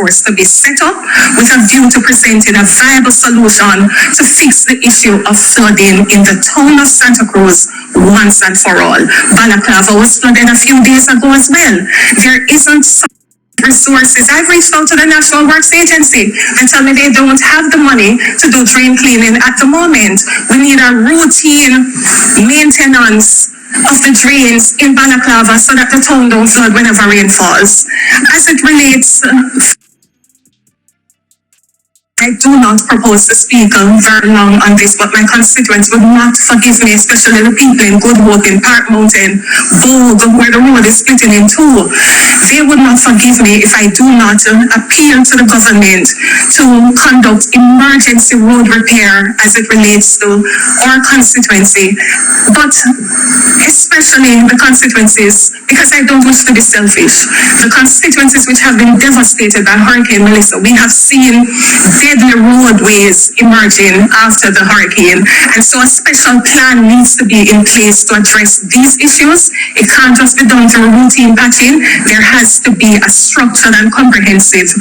force to be set up with a view to presenting a viable solution to fix the issue of flooding in the town of Santa Cruz once and for all. Balaclava was flooded a few days ago as well. There isn't resources. I've reached out to the National Works Agency. They tell me they don't have the money to do drain cleaning at the moment. We need a routine maintenance of the drains in Balaclava so that the town don't flood whenever rain falls. As it relates, I do not propose to speak very long on this, but my constituents would not forgive me, especially the people in Good Hope, in Park Mountain, Vogue, where the road is splitting in two. They would not forgive me if I do not appeal to the government to conduct emergency road repair as it relates to our constituency, but especially the constituencies, because I don't wish to be selfish, the constituencies which have been devastated by Hurricane Melissa. We have seen deadly roadways emerging after the hurricane, and so a special plan needs to be in place to address these issues. It can't just be done through routine patching. There has to be a structured and comprehensive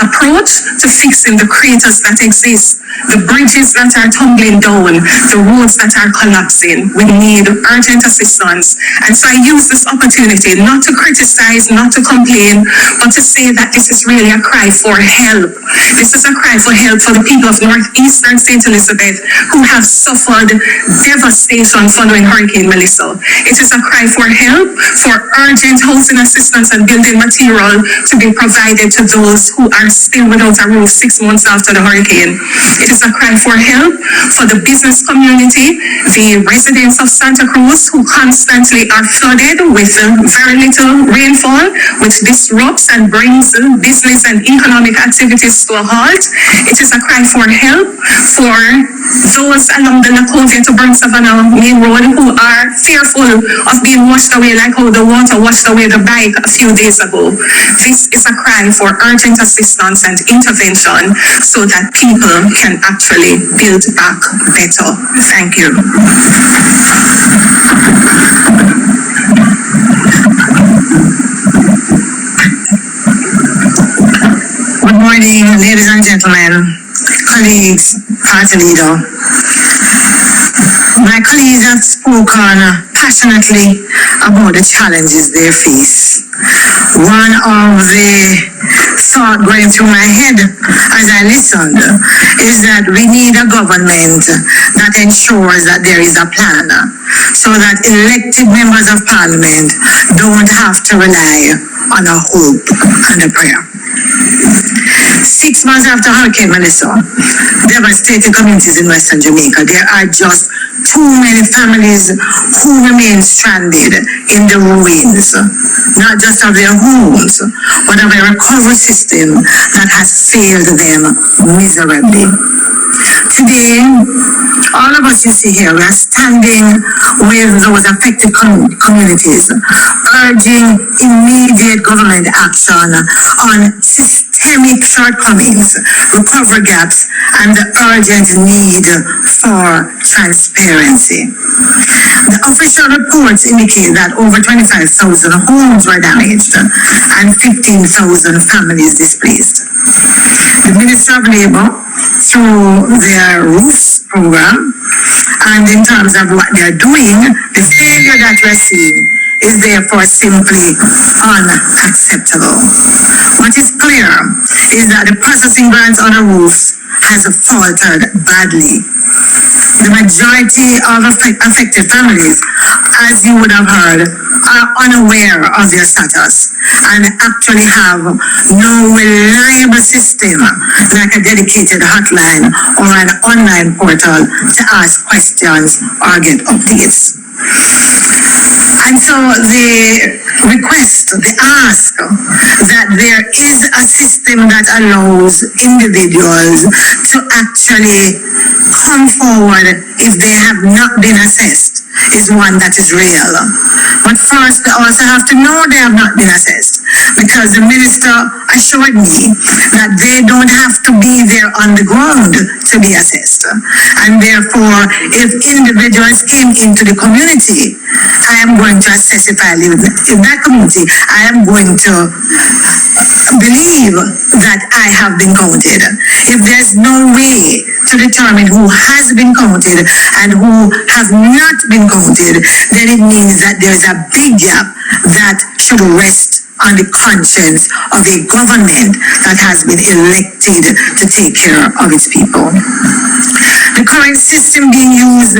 approach to fixing the craters that exist, the bridges that are tumbling down, the roads that are collapsing. We need urgent assistance. And so I use this opportunity not to criticize, not to complain, but to say that this is really a cry for help. This is a cry for help for the people of northeastern St. Elizabeth who have suffered devastation following Hurricane Melissa. It is a cry for help, for urgent housing assistance and building material to be provided to those who are still without a roof 6 months after the hurricane. It is a cry for help for the business community, the residents of Santa Cruz who constantly are flooded with very little rainfall, which disrupts and brings business and economic activities to a halt. It is a cry for help for those along the Lacovia to Burn Savannah main road who are fearful of being washed away like how the water washed away the bike a few days ago. This is a cry for urgent assistance and intervention so that people can actually build back better. Thank you. Good morning, ladies and gentlemen, colleagues, party leader. My colleagues have spoken passionately about the challenges they face. One of the thoughts going through my head as I listened is that we need a government that ensures that there is a plan so that elected members of parliament don't have to rely on a hope and a prayer. 6 months after Hurricane Melissa devastated communities in Western Jamaica, there are just too many families who remain stranded in the ruins, not just of their homes, but of a recovery system that has failed them miserably. Today, all of us you see here, we are standing with those affected communities, urging immediate government action on systemic shortcomings, recovery gaps, and the urgent need for transparency. The official reports indicate that over 25,000 homes were damaged and 15,000 families displaced. The Minister of Labour, through their roofs program, and in terms of what they're doing, the failure that we're seeing is therefore simply unacceptable. What is clear is that the processing grants on the roofs has faltered badly. The majority of affected families, as you would have heard, are unaware of their status and actually have no reliable system like a dedicated hotline or an online portal to ask questions or get updates. And so the request, the ask that there is a system that allows individuals to actually come forward if they have not been assessed is one that is real. But first, they also have to know they have not been assessed, because the minister assured me that they don't have to be there on the ground to be assessed. And therefore, if individuals came into the community, I am going to assess if I live in that community. I am going to believe that I have been counted, if there's no way to determine who has been counted and who have not been counted, then it means that there's a big gap that should rest on the conscience of a government that has been elected to take care of its people. The current system being used,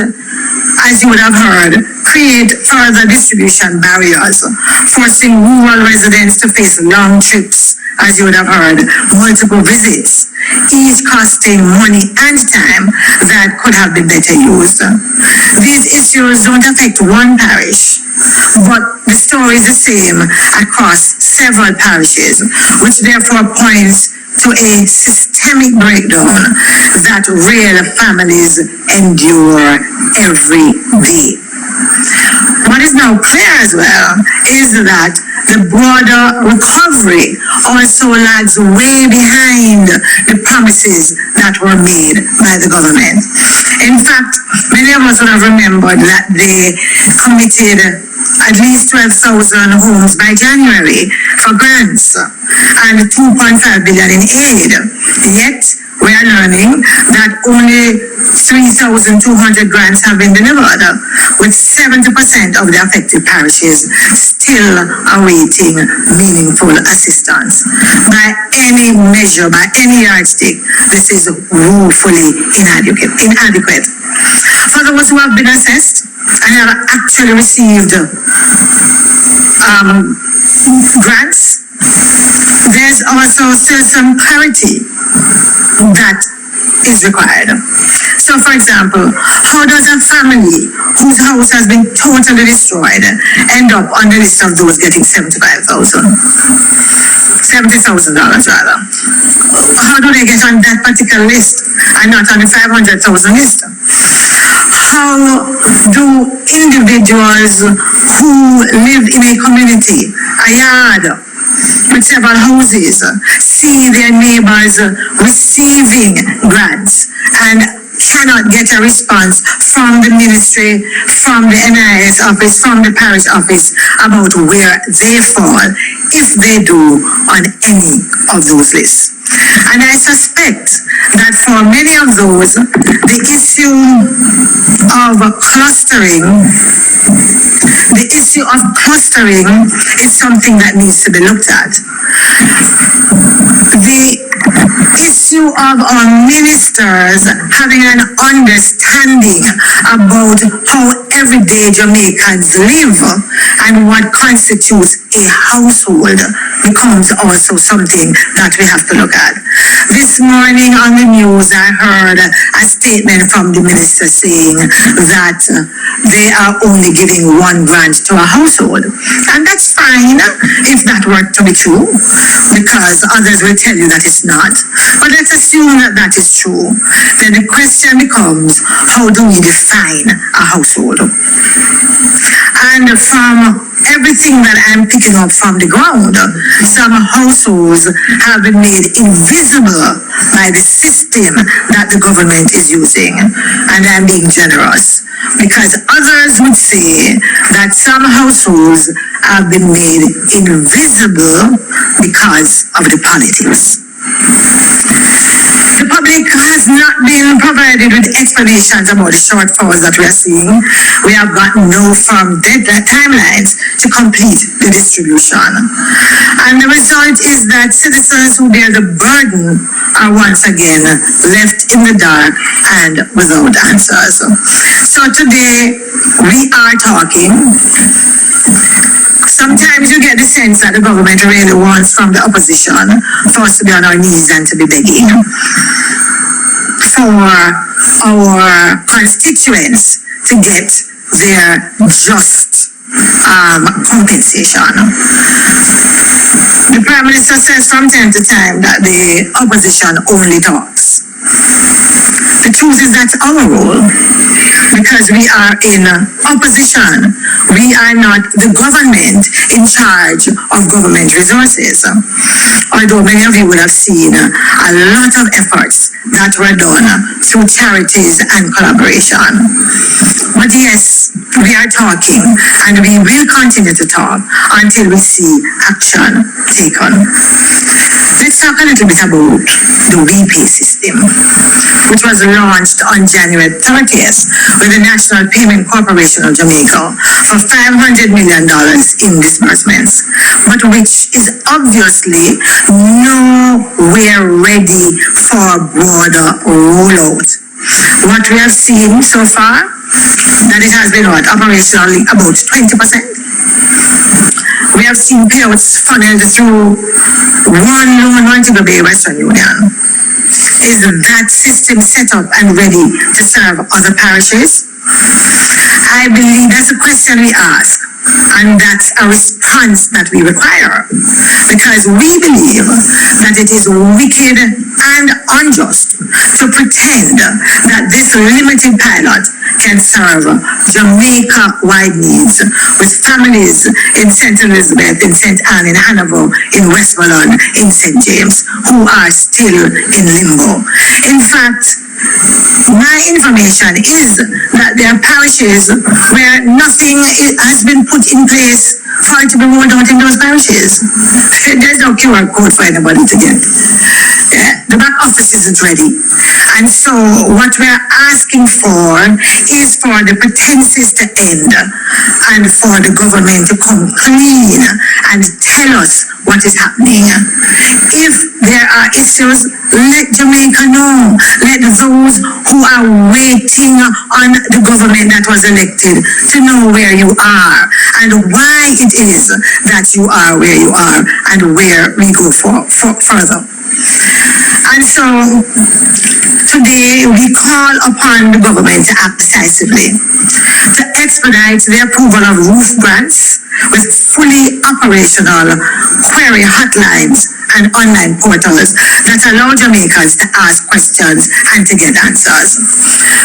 as you would have heard, create further distribution barriers, forcing rural residents to face long trips, as you would have heard, multiple visits, each costing money and time that could have been better used. These issues don't affect one parish, but the story is the same across several parishes, which therefore points to a systemic breakdown that real families endure every day. What is now clear as well is that the broader recovery also lags way behind the promises that were made by the government. In fact, many of us would have remembered that they committed at least 12,000 homes by January for grants and 2.5 billion in aid. Yet, we are learning that only 3,200 grants have been delivered, with 70% of the affected parishes still awaiting meaningful assistance. By any measure, by any yardstick, this is woefully inadequate. For those who have been assessed and have actually received grants, there's also still some clarity that is required. So, for example, how does a family whose house has been totally destroyed end up on the list of those getting $70,000 rather? How do they get on that particular list and not on the 500,000 list? How do individuals who live in a community, a yard, with several houses, see their neighbors receiving grants and cannot get a response from the ministry, from the NIS office, from the parish office about where they fall, if they do, on any of those lists? And I suspect that for many of those, the issue of clustering is something that needs to be looked at. The issue of our ministers having an understanding about how everyday Jamaicans live and what constitutes a household becomes also something that we have to look at. This morning on the news, I heard a statement from the minister saying that they are only giving one grant to a household. And that's fine if that were to be true, because others will tell you that it's not. But let's assume that that is true. Then the question becomes, how do we define a household? And from everything that I'm picking up from the ground, some households have been made invisible by the system that the government is using. And I'm being generous, because others would say that some households have been made invisible because of the politics. The public has not been provided with explanations about the shortfalls that we are seeing. We have got no firm timelines to complete the distribution. And the result is that citizens who bear the burden are once again left in the dark and without answers. So today we are talking. Sometimes you get the sense that the government really wants from the opposition for us to be on our knees and to be begging for our constituents to get their just compensation. The Prime Minister says from time to time that the opposition only talks. The truth is that's our role, because we are in opposition. We are not the government in charge of government resources. Although many of you would have seen a lot of efforts that were done through charities and collaboration. But yes, we are talking, and we will continue to talk until we see action taken. Let's talk a little bit about the WePay system, which was launched on January 30th with the National Payment Corporation of Jamaica for $500 million in disbursements, but which is obviously nowhere ready for broader rollout. What we have seen so far, that it has been operationally about 20%. We have seen payouts funneled through one loan, Montego Bay Western Union. Is that system set up and ready to serve other parishes? I believe that's a question we ask, and that's a response that we require, because we believe that it is wicked and unjust to pretend that this limited pilot can serve Jamaica-wide needs with families in St. Elizabeth, in St. Anne, in Hannibal, in Westmoreland, in St. James, who are still in limbo. In fact, my information is that there are parishes where nothing has been put in place for it to be rolled out in those parishes. There's no QR code for anybody to get. The back office isn't ready. And so what we're asking for is for the pretenses to end and for the government to come clean and tell us what is happening. If there are issues, let Jamaica know. Let those who are waiting on the government that was elected to know where you are and why it is that you are where you are and where we go for further. And so today we call upon the government to act decisively, to expedite the approval of roof grants with fully operational query hotlines and online portals that allow Jamaicans to ask questions and to get answers.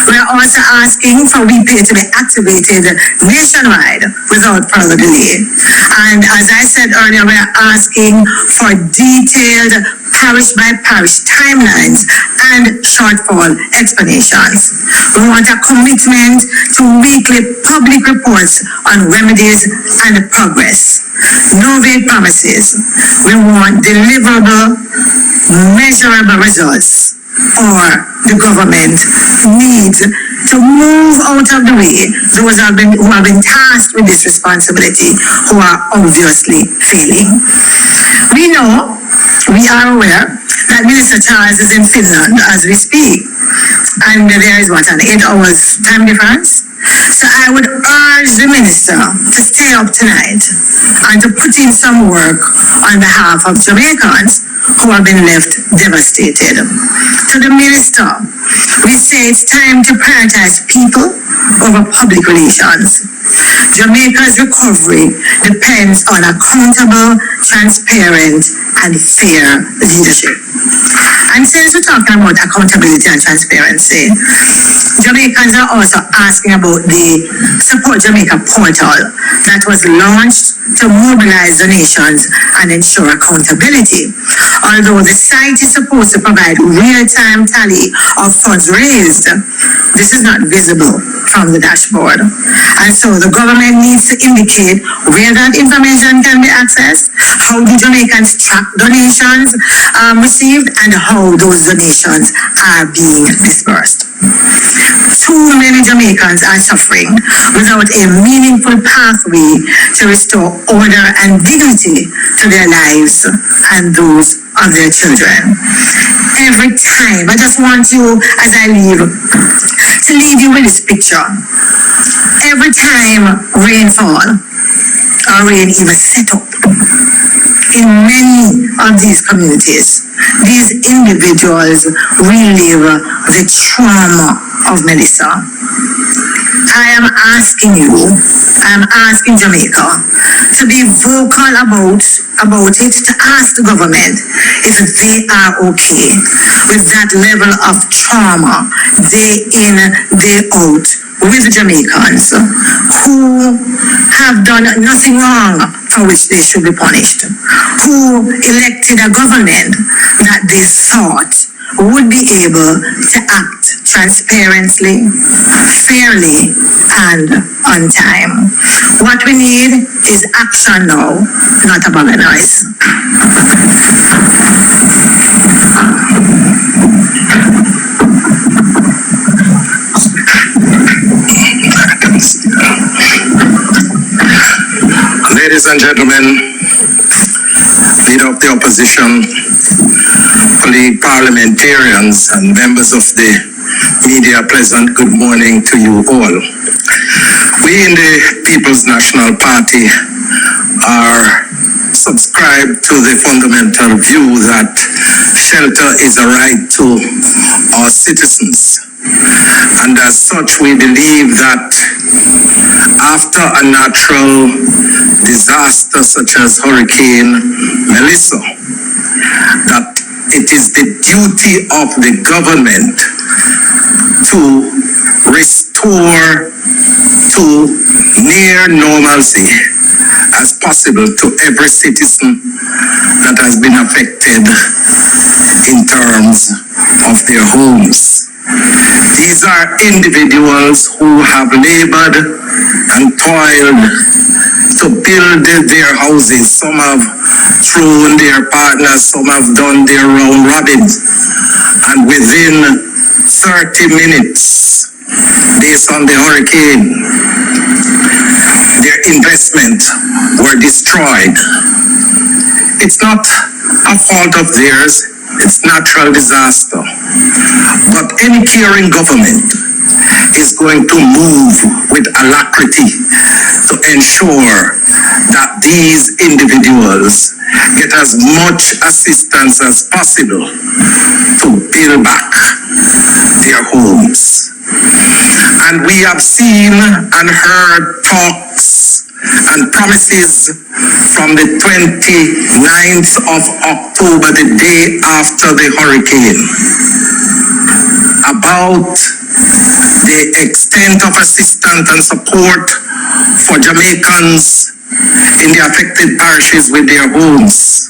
We are also asking for WePay to be activated nationwide without further delay. And as I said earlier, we are asking for detailed parish by parish timelines and shortfall explanations. We want a commitment to weekly public reports on remedies and progress. No vague promises. We want deliverable, measurable results, or the government needs to move out of the way those who have been tasked with this responsibility, who are obviously failing. We are aware that Minister Charles is in Finland as we speak, and there is an 8 hours time difference. So I would urge the minister to stay up tonight and to put in some work on behalf of Jamaicans who have been left devastated. To the minister, we say it's time to prioritize people over public relations. Jamaica's recovery depends on accountable, transparent, and fair leadership. And since we're talking about accountability and transparency, Jamaicans are also asking about the Support Jamaica portal that was launched to mobilize donations and ensure accountability. Although the site is supposed to provide real-time tally of funds raised, this is not visible from the dashboard. And so the government needs to indicate where that information can be accessed, how do Jamaicans track donations received, and how those donations are being dispersed. Too many Jamaicans are suffering without a meaningful pathway to restore order and dignity to their lives and those of their children. Every time, I just want you, as I leave, to leave you with this picture. Every time rain falls, or rain even set up, in many of these communities, these individuals relive the trauma of Melissa. I am asking you, I am asking Jamaica to be vocal about it, to ask the government if they are okay with that level of trauma day in, day out with Jamaicans who have done nothing wrong for which they should be punished, who elected a government that they thought would be able to act transparently, fairly, and on time. What we need is action now, not a bag of noise. Ladies and gentlemen, leader of the opposition, colleague parliamentarians and members of the media, pleasant good morning to you all. We in the People's National Party are subscribed to the fundamental view that shelter is a right to our citizens. And as such, we believe that after a natural disaster such as Hurricane Melissa, that it is the duty of the government to restore to near normalcy as possible to every citizen that has been affected in terms of their homes. These are individuals who have labored and toiled to build their houses. Some have thrown their partners, some have done their round robin. And within 30 minutes, based on the hurricane, their investment were destroyed. It's not a fault of theirs. It's natural disaster. But any caring government is going to move with alacrity to ensure that these individuals get as much assistance as possible to build back their homes. And we have seen and heard talks and promises from the 29th of October, the day after the hurricane, about the extent of assistance and support for Jamaicans in the affected parishes with their homes.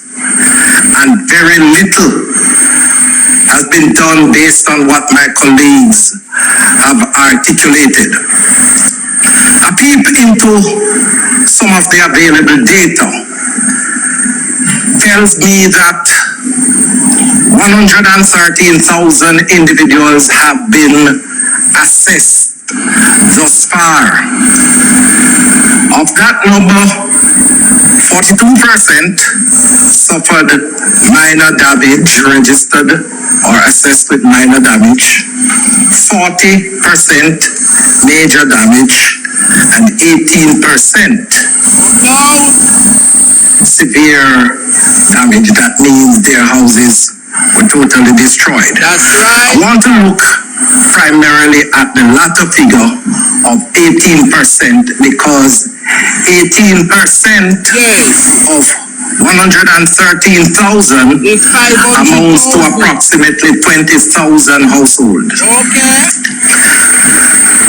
And very little has been done based on what my colleagues have articulated. A peep into some of the available data tells me that 113,000 individuals have been assessed thus far. Of that number, 42% suffered minor damage, registered or assessed with minor damage, 40% major damage, and 18% severe damage. That means their houses were totally destroyed. That's right. I want to look primarily at the latter figure of 18% because 18% of 113,000 amounts to approximately 20,000 households. Okay.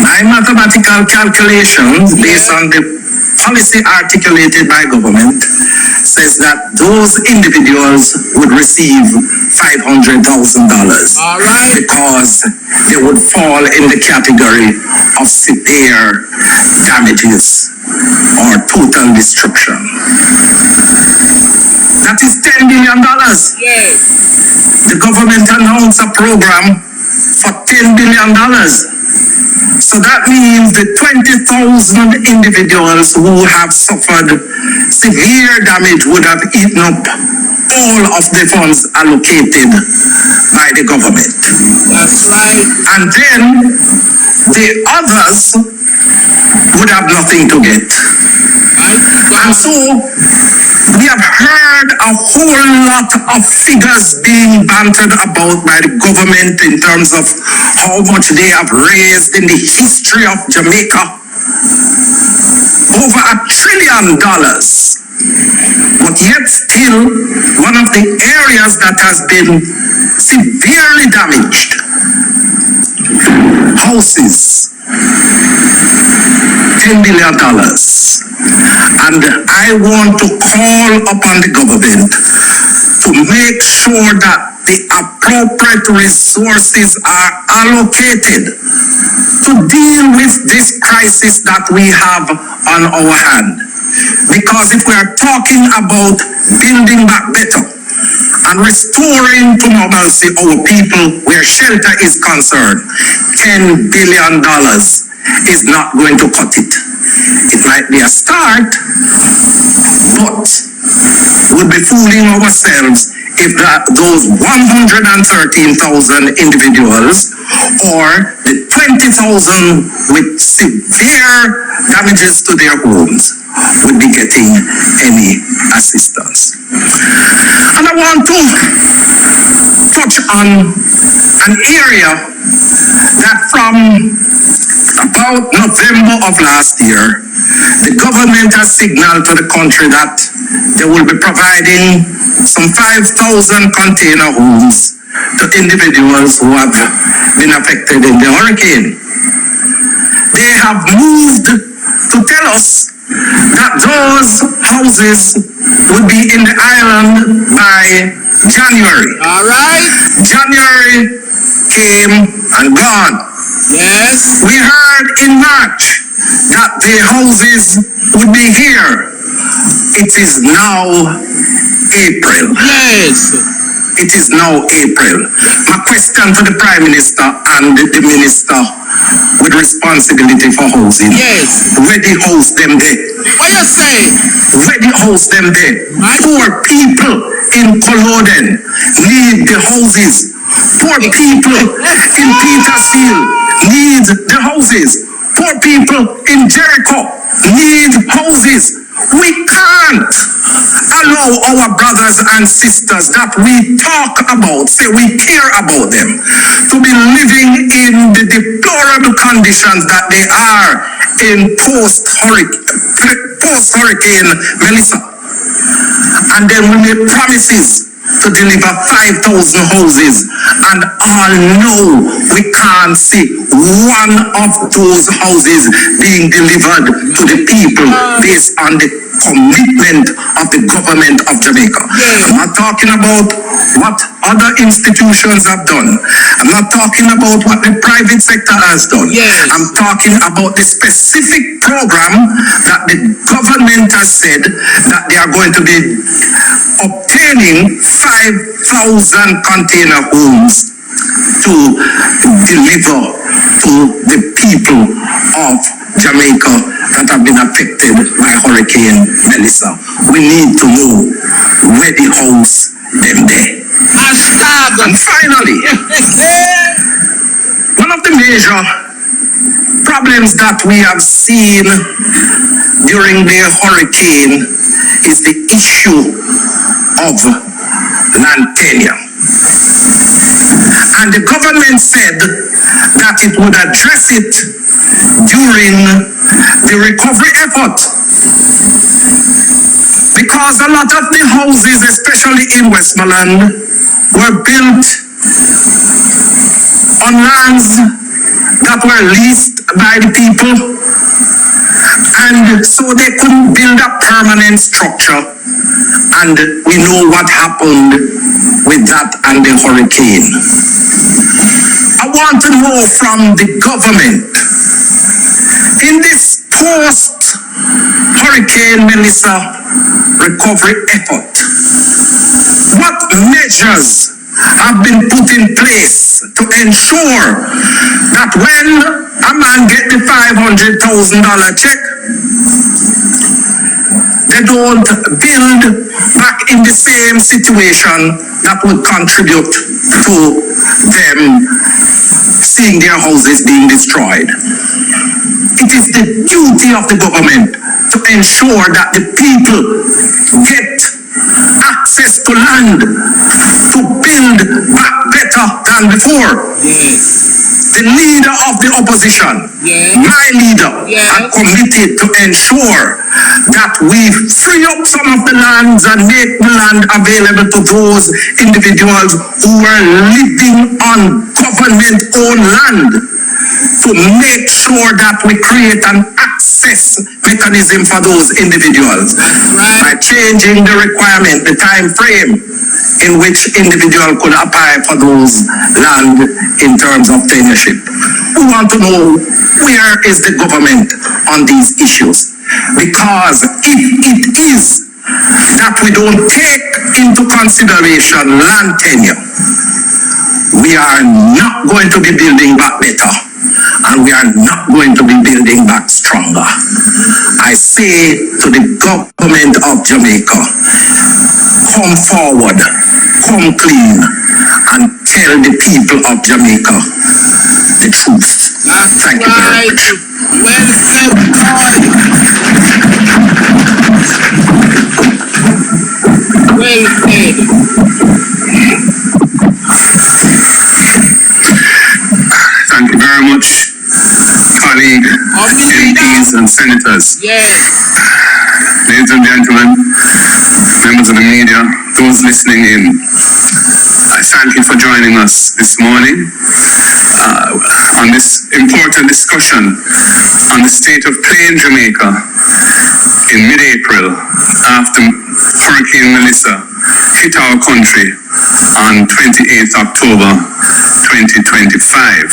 My mathematical calculations based on the policy articulated by government says that those individuals would receive $500,000 because they would fall in the category of severe damages or total destruction. That is $10 billion. Yes. The government announced a program for $10 billion. So that means the 20,000 individuals who have suffered severe damage would have eaten up all of the funds allocated by the government. That's right. And then the others would have nothing to get. And so we have heard a whole lot of figures being bantered about by the government in terms of how much they have raised in the history of Jamaica. Over $1 trillion. But yet still, one of the areas that has been severely damaged, houses, $10 billion. And I want to call upon the government to make sure that the appropriate resources are allocated to deal with this crisis that we have on our hand. Because if we are talking about building back better and restoring to normalcy our people where shelter is concerned, $10 billion is not going to cut it. It might be a start, but we'll be fooling ourselves if those 113,000 individuals or the 20,000 with severe damages to their homes would be getting any assistance. And I want to touch on an area that from about November of last year, the government has signaled to the country that they will be providing some 5,000 container homes to individuals who have been affected in the hurricane. They have moved to tell us that those houses would be in the island by January. All right. January came and gone. Yes. We heard in March that the houses would be here. It is now April. Yes. It is now April. My question to the Prime Minister and the Minister with responsibility for housing. Yes. Where the house them there? What you say? Where the house them there? Right. Poor people in Culloden need the houses. Poor people in Petersfield need the houses. Poor people in Jericho need houses. We can't allow our brothers and sisters that we talk about, say we care about them, to be living in the deplorable conditions that they are in post-hurricane Melissa. And then we make promises to deliver 5,000 houses, and all know we can't see one of those houses being delivered to the people based on the commitment of the government of Jamaica. I'm not talking about what other institutions have done. I'm not talking about what the private sector has done. I'm talking about the specific program that the government has said that they are going to be obtaining 5,000 container homes to deliver to the people of Jamaica that have been affected by Hurricane Melissa. We need to know where the house them there. And finally, one of the major problems that we have seen during the hurricane is the issue of land tenure. And the government said that it would address it during the recovery effort. Because a lot of the houses, especially in Westmoreland, were built on lands that were leased by the people, and so they couldn't build a permanent structure, and we know what happened with that and the hurricane. I want to know from the government, in this post-Hurricane Melissa recovery effort, what measures have been put in place to ensure that when a man gets the $500,000 check, they don't build back in the same situation that would contribute to them seeing their houses being destroyed. It is the duty of the government to ensure that the people get access to land to build back better than before. The leader of the opposition, my leader, are committed to ensure that we free up some of the lands and make the land available to those individuals who are living on government-owned land, to make sure that we create an access mechanism for those individuals by changing the requirement, the time frame in which individual could apply for those land in terms of tenureship. We want to know where is the government on these issues. Because if it is that we don't take into consideration land tenure, we are not going to be building back better, and we are not going to be building back stronger. I say to the government of Jamaica, come forward, come clean, and tell the people of Jamaica the truth. Thank you very much. Well said, boy. Well said. Thank you very much, colleague, MPs and senators. Yes. Ladies and gentlemen, members of the media, those listening in, I thank you for joining us this morning on this important discussion on the state of play in Jamaica in mid-April after Hurricane Melissa hit our country on 28th October 2025.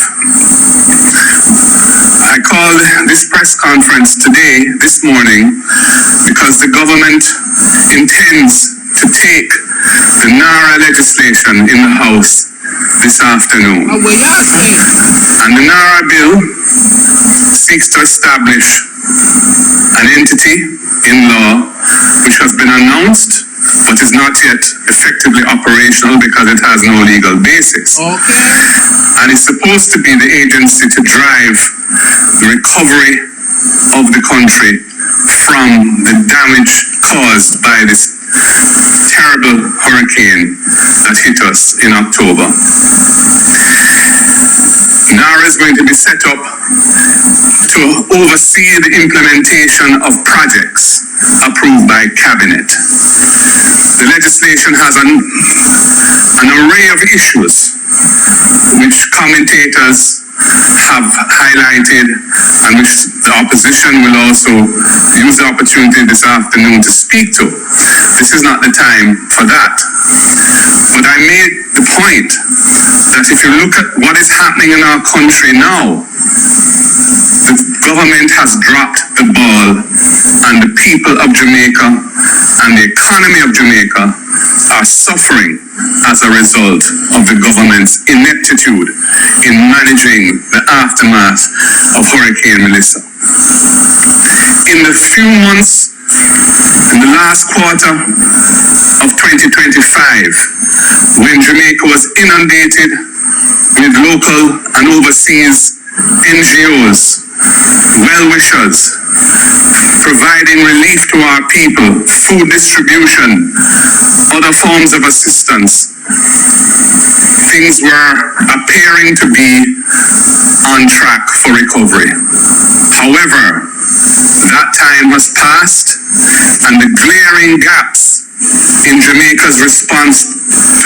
I called this press conference this morning, because the government intends to take the NARA legislation in the House this afternoon. And the NARA bill seeks to establish an entity in law which has been announced but is not yet effectively operational because it has no legal basis. Okay. And it's supposed to be the agency to drive the recovery of the country from the damage caused by this terrible hurricane that hit us in October. NARA is going to be set up to oversee the implementation of projects approved by Cabinet. The legislation has an array of issues which commentators have highlighted and which the opposition will also use the opportunity this afternoon to speak to. This is not the time for that. But I made the point that if you look at what is happening in our country now, the government has dropped the ball, and the people of Jamaica and the economy of Jamaica are suffering as a result of the government's ineptitude in managing the aftermath of Hurricane Melissa. In the few months, in the last quarter of 2025, when Jamaica was inundated with local and overseas NGOs, well-wishers, providing relief to our people, food distribution, other forms of assistance, things were appearing to be on track for recovery. However, that time has passed, and the glaring gaps in Jamaica's response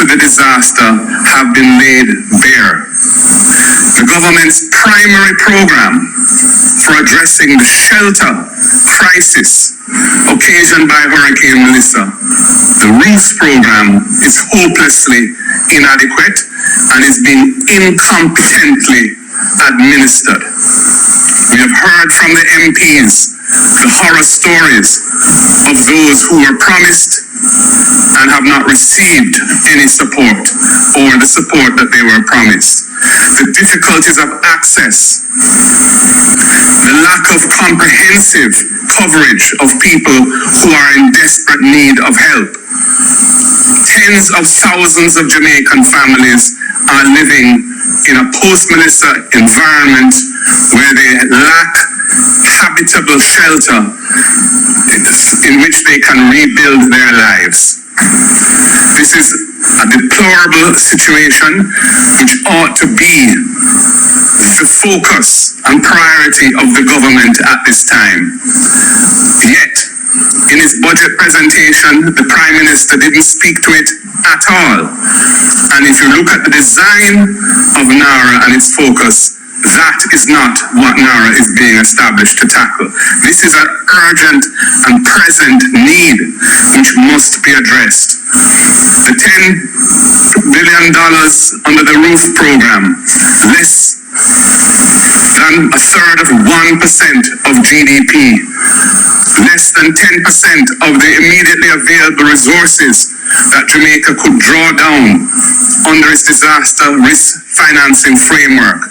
to the disaster have been laid bare. The government's primary program for addressing the shelter crisis occasioned by Hurricane Melissa, the ROOF program, is hopelessly inadequate and is being incompetently administered. We have heard from the MPs the horror stories of those who were promised and have not received any support or the support that they were promised. The difficulties of access, the lack of comprehensive coverage of people who are in desperate need of help. Tens of thousands of Jamaican families are living in a post-Melissa environment where they lack habitable shelter in which they can rebuild their lives. This is a deplorable situation which ought to be the focus and priority of the government at this time. Yet, in his budget presentation, the Prime Minister didn't speak to it at all. And if you look at the design of NARA and its focus, that is not what NARA is being established to tackle. This is an urgent and present need which must be addressed. The $10 billion under the ROOF program, less than a third of 1% of GDP, less than 10% of the immediately available resources that Jamaica could draw down under its disaster risk financing framework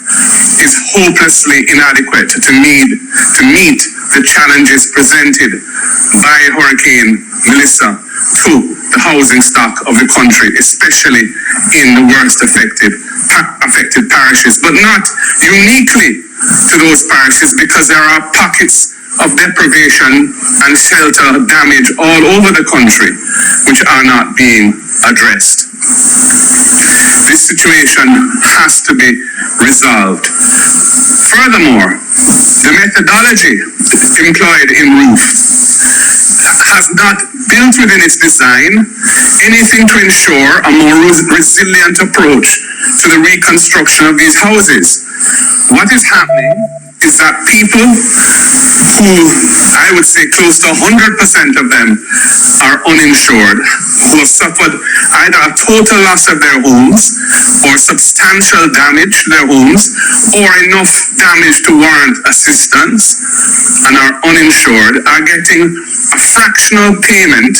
is hopelessly inadequate to meet the challenges presented by Hurricane Melissa to the housing stock of the country, especially in the worst affected parishes, but not uniquely to those parishes, because there are pockets of deprivation and shelter damage all over the country which are not being addressed. This situation has to be resolved. Furthermore, the methodology employed in ROOF has not built within its design anything to ensure a more resilient approach to the reconstruction of these houses. What is happening is that people who, I would say close to 100% of them, are uninsured, who have suffered either a total loss of their homes or substantial damage to their homes or enough damage to warrant assistance and are uninsured, are getting a fractional payment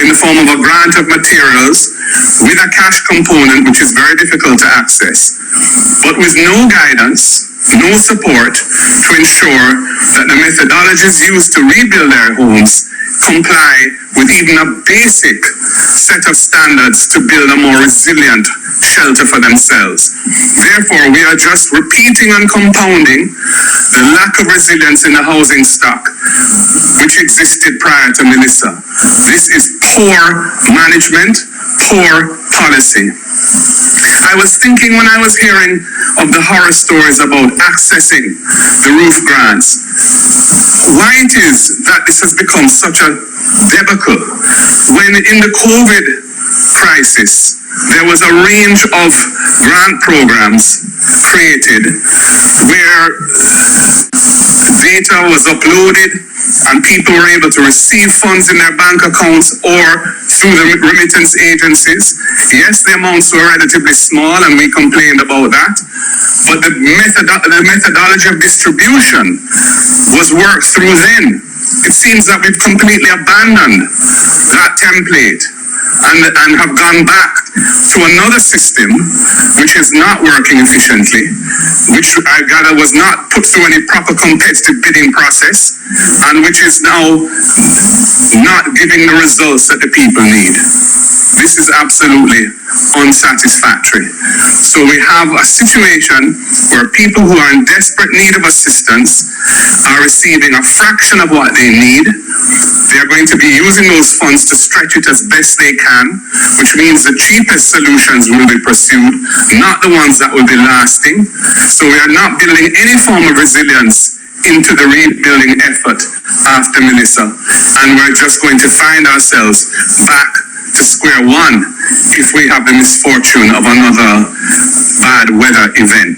in the form of a grant of materials with a cash component which is very difficult to access, but with no guidance, no support to ensure that the methodologies used to rebuild their homes comply with even a basic set of standards to build a more resilient shelter for themselves. Therefore, we are just repeating and compounding the lack of resilience in the housing stock which existed prior to Melissa. This is poor management, poor policy. I was thinking when I was hearing of the horror stories about accessing the roof grants, why it is that this has become such a debacle when in the COVID crisis there was a range of grant programs created where data was uploaded and people were able to receive funds in their bank accounts or through the remittance agencies. Yes, the amounts were relatively small and we complained about that, but the methodology of distribution was worked through then. It seems that we've completely abandoned that template and have gone back to another system which is not working efficiently, which I gather was not put through any proper competitive bidding process, and which is now not giving the results that the people need. This is absolutely unsatisfactory. So we have a situation where people who are in desperate need of assistance are receiving a fraction of what they need. They're going to be using those funds to stretch it as best they can, which means the cheapest solutions will be pursued, not the ones that will be lasting. So we are not building any form of resilience into the rebuilding effort after Melissa, and we're just going to find ourselves back to square one if we have the misfortune of another bad weather event.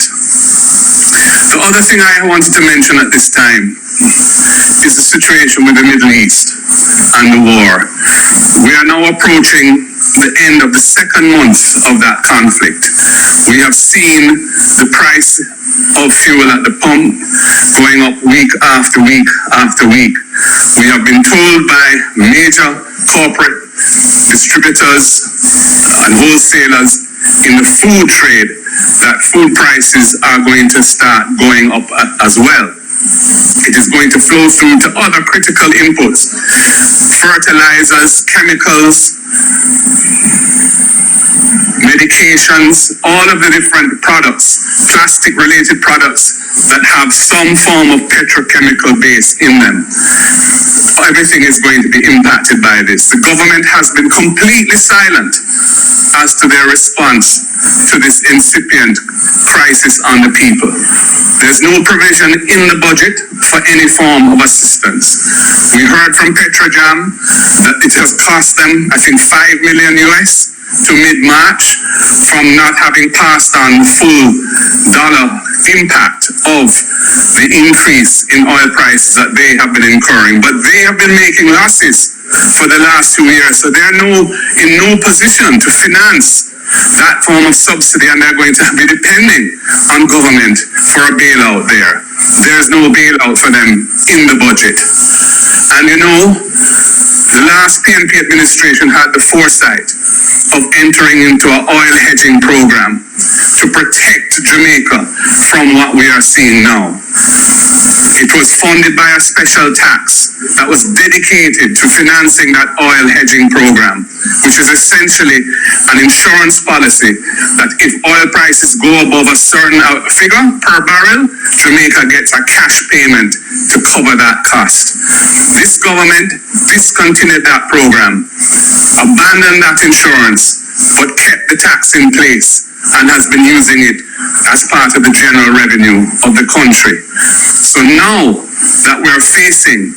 The other thing I wanted to mention at this time is the situation with the Middle East and the war. We are now approaching the end of the second month of that conflict. We have seen the price of fuel at the pump going up week after week after week. We have been told by major corporate distributors and wholesalers in the food trade that food prices are going to start going up as well. It is going to flow through to other critical inputs, fertilizers, chemicals, medications, all of the different products, plastic-related products that have some form of petrochemical base in them. Everything is going to be impacted by this. The government has been completely silent as to their response to this incipient crisis on the people. There's no provision in the budget for any form of assistance. We heard from Petrojam that it has cost them, I think, $5 million US to mid-March from not having passed on the full dollar impact of the increase in oil prices that they have been incurring. But they have been making losses for the last 2 years, so they're in no position to finance that form of subsidy, and they're going to be depending on government for a bailout there. There's no bailout for them in the budget. And you know, the last PNP administration had the foresight of entering into an oil hedging program to protect Jamaica from what we are seeing now. It was funded by a special tax that was dedicated to financing that oil hedging program, which is essentially an insurance policy that if oil prices go above a certain figure per barrel, Jamaica gets a cash payment to cover that cost. This government discontinued that program, abandoned that insurance, but kept the tax in place and has been using it as part of the general revenue of the country. So now that we're facing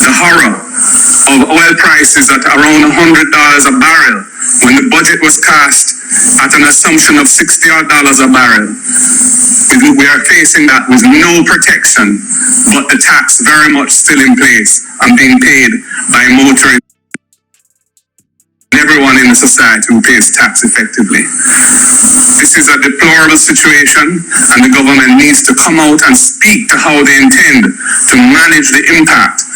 the horror of oil prices at around $100 a barrel, when the budget was cast at an assumption of $60 a barrel, we are facing that with no protection, but the tax very much still in place and being paid by motorists. Everyone in the society who pays tax effectively. This is a deplorable situation, and the government needs to come out and speak to how they intend to manage the impact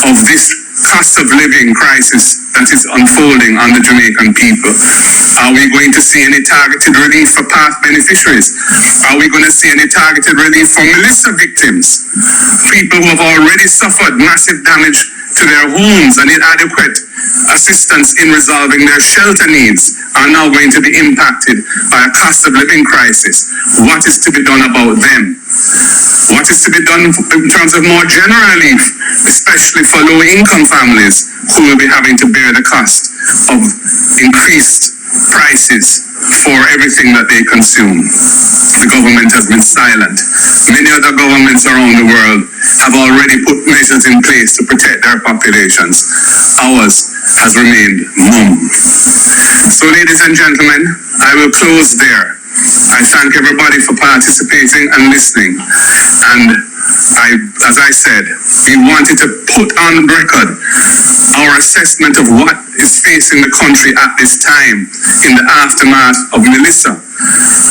of this cost of living crisis that is unfolding on the Jamaican people. Are we going to see any targeted relief for past beneficiaries? Are we going to see any targeted relief for Melissa victims? People who have already suffered massive damage to their homes and inadequate assistance in resolving their shelter needs are now going to be impacted by a cost of living crisis. What is to be done about them? What is to be done in terms of more general relief, especially for low-income families who will be having to bear the cost of increased prices for everything that they consume? The government has been silent. Many other governments around the world have already put measures in place to protect their populations. Ours has remained mum. So, ladies and gentlemen, I will close there. I thank everybody for participating and listening. And as I said, we wanted to put on record our assessment of what is facing the country at this time in the aftermath of Melissa,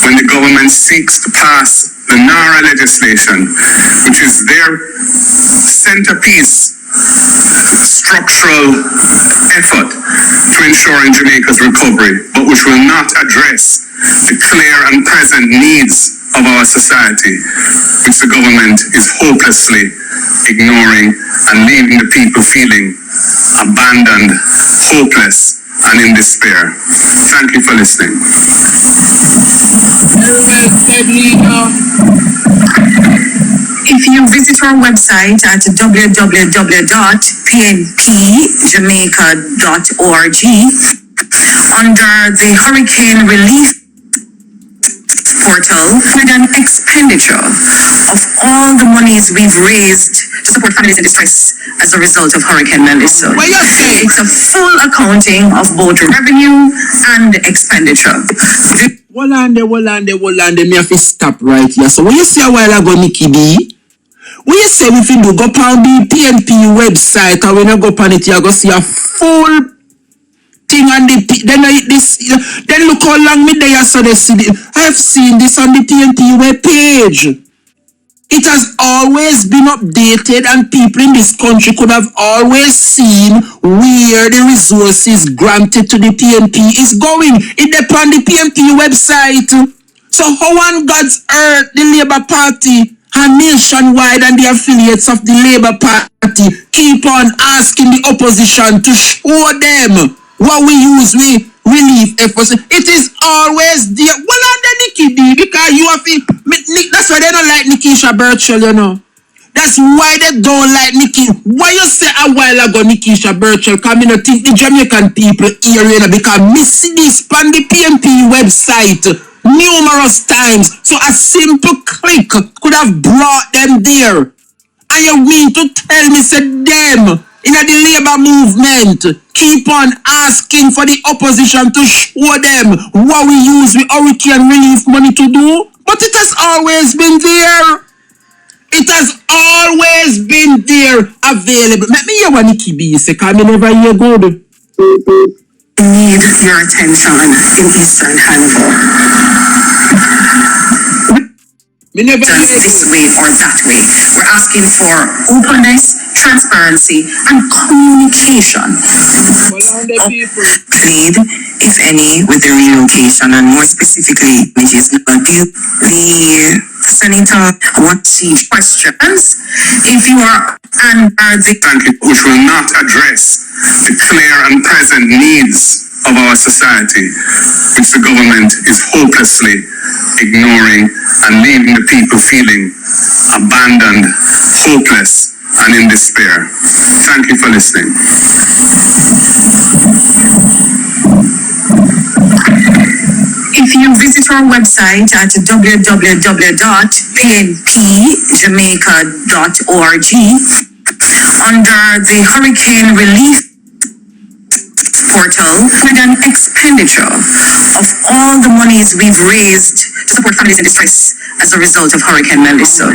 when the government seeks to pass the NARA legislation, which is their centerpiece structural effort to ensuring Jamaica's recovery, but which will not address the clear and present needs of our society, which the government is hopelessly ignoring and leaving the people feeling abandoned, hopeless, and in despair. Thank you for listening. If you visit our website at www.pnpjamaica.org, under the Hurricane Relief portal, with an expenditure of all the monies we've raised to support families in distress as a result of Hurricane Melissa. It's a full accounting of both revenue and expenditure. Hold on there, me have to stop right here. So when you say a while ago, Nikki B, when you say if you do go on the PNP website, and when you go on it, you go see a full thing on the then look how long me there so they see it. I have seen this on the PNP web page. It has always been updated, and people in this country could have always seen where the resources granted to the PNP is going. It depends on the PNP website. So how on God's earth the Labour Party and nationwide and the affiliates of the Labour Party keep on asking the opposition to show them what we use with relief efforts? It is always there. Well, not the Nikki D, because you have to, that's why they don't like Nikisha Birchall, you know. That's why they don't like Nikki. Why you say a while ago Nikisha Birchall? Because I don't think the Jamaican people here, you know, because me see this on the PNP website numerous times. So a simple click could have brought them there. And you mean to tell me, say them in the labor movement keep on asking for the opposition to show them what we use with hurricane relief money to do? But it has always been there. It has always been there, available. Let me hear what Nikki B say, because I never hear good. Need your attention in Eastern Hannibal. Me never hear this you. way or that way. We're asking for openness, transparency, and communication. Holland people. Plead, if any, with the relocation, and more specifically, which is not the senator wants to questions. If you are under the which will not address the clear and present needs of our society, which the government is hopelessly ignoring and leaving the people feeling abandoned, hopeless, and in despair. Thank you for listening. If you visit our website at www.pnpjamaica.org, under the Hurricane Relief portal, with an expenditure of all the monies we've raised to support families in distress as a result of Hurricane Melissa.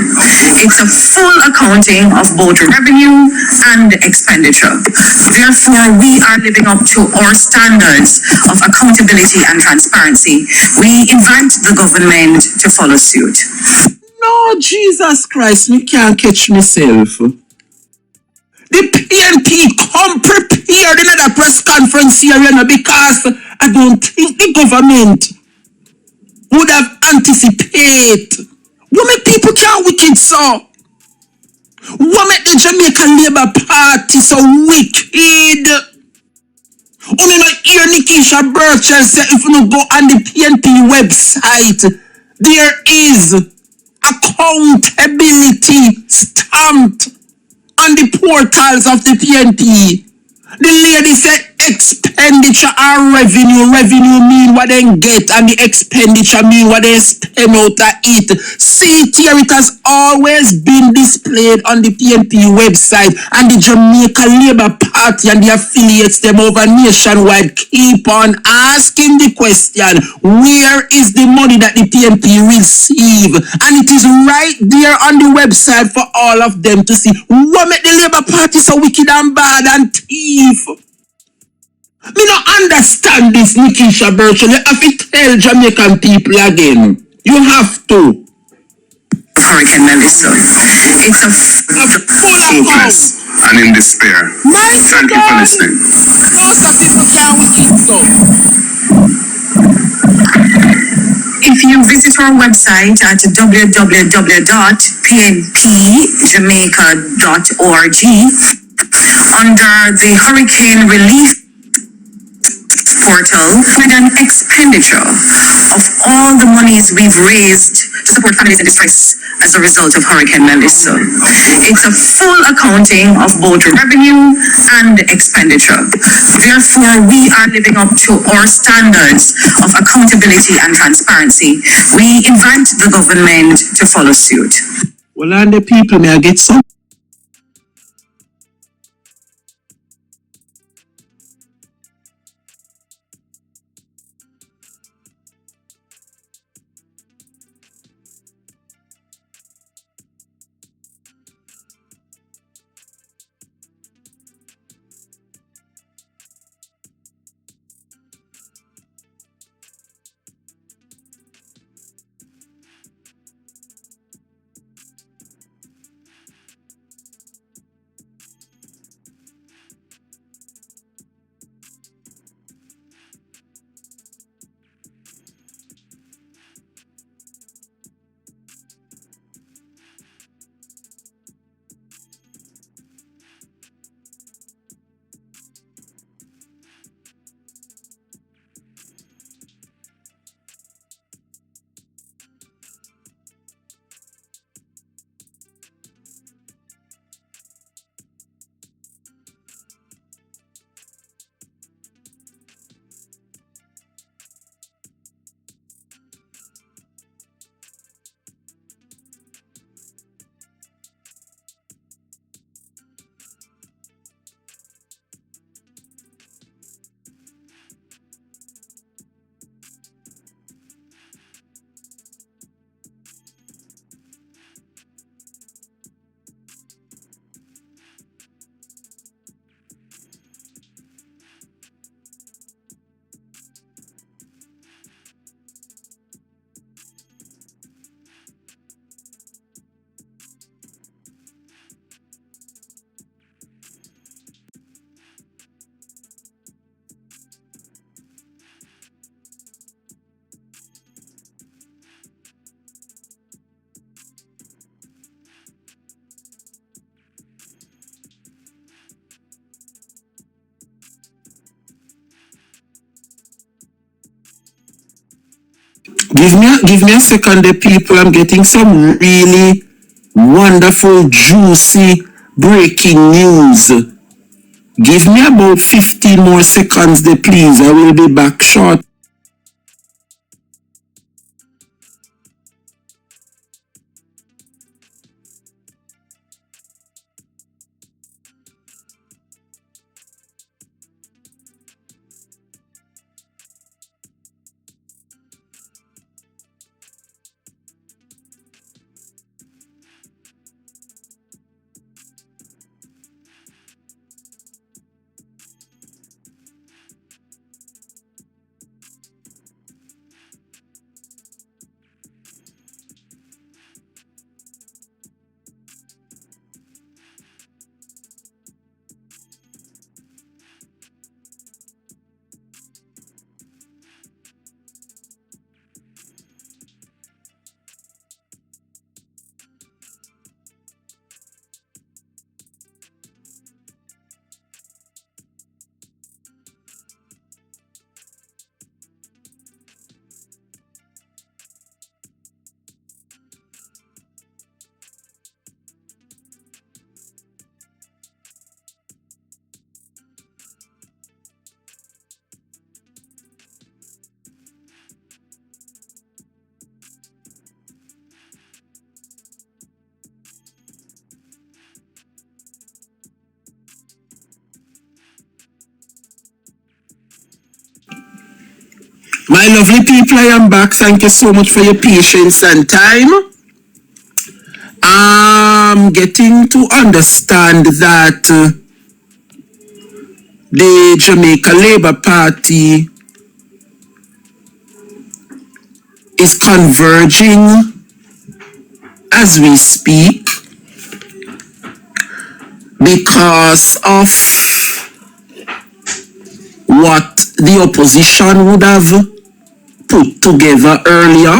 It's a full accounting of both revenue and expenditure. Therefore, we are living up to our standards of accountability and transparency. We invite the government to follow suit. No, Jesus Christ, me can't catch myself. The PNP come prepared in another press conference here, you know, because I don't think the government would have anticipated. What make people can't wicked so? What make the Jamaican Labour Party so wicked? Only not hear Nikisha Birchall say if you no go on the PNP website, there is accountability stamped on the portals of the PNP. The lady said expenditure or revenue. Revenue mean what they get and the expenditure mean what they spend out of it. See it here, it has always been displayed on the PNP website, and the Jamaica Labour Party and the affiliates them over nationwide keep on asking the question, where is the money that the PNP receive? And it is right there on the website for all of them to see. What make the Labour Party so wicked and bad and thief? Me no understand this, Nikisha Birchall. You have to tell Jamaican people again. You have to. Hurricane Melissa. It's a Hopeless and in despair. Thank you for listening. Most of people can't wicked so. If you visit our website at www.pnpjamaica.org, under the Hurricane Relief portal, with an expenditure of all the monies we've raised to support families in distress as a result of Hurricane Melissa. It's a full accounting of both revenue and expenditure. Therefore, we are living up to our standards of accountability and transparency. We invite the government to follow suit. Well, and the people may get some. Give me a second, the people. I'm getting some really wonderful, juicy, breaking news. Give me about 15 more seconds, there, please. I will be back short. My lovely people, I am back. Thank you so much for your patience and time. I'm getting to understand that the Jamaica Labour Party is converging as we speak because of what the opposition would have put together earlier,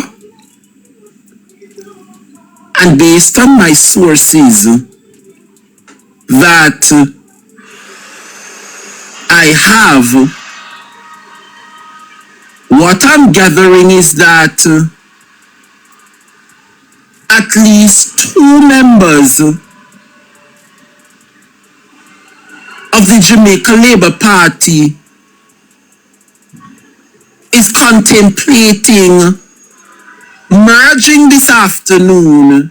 and based on my sources that I have, what I'm gathering is that at least 2 members of the Jamaica Labour Party is contemplating merging this afternoon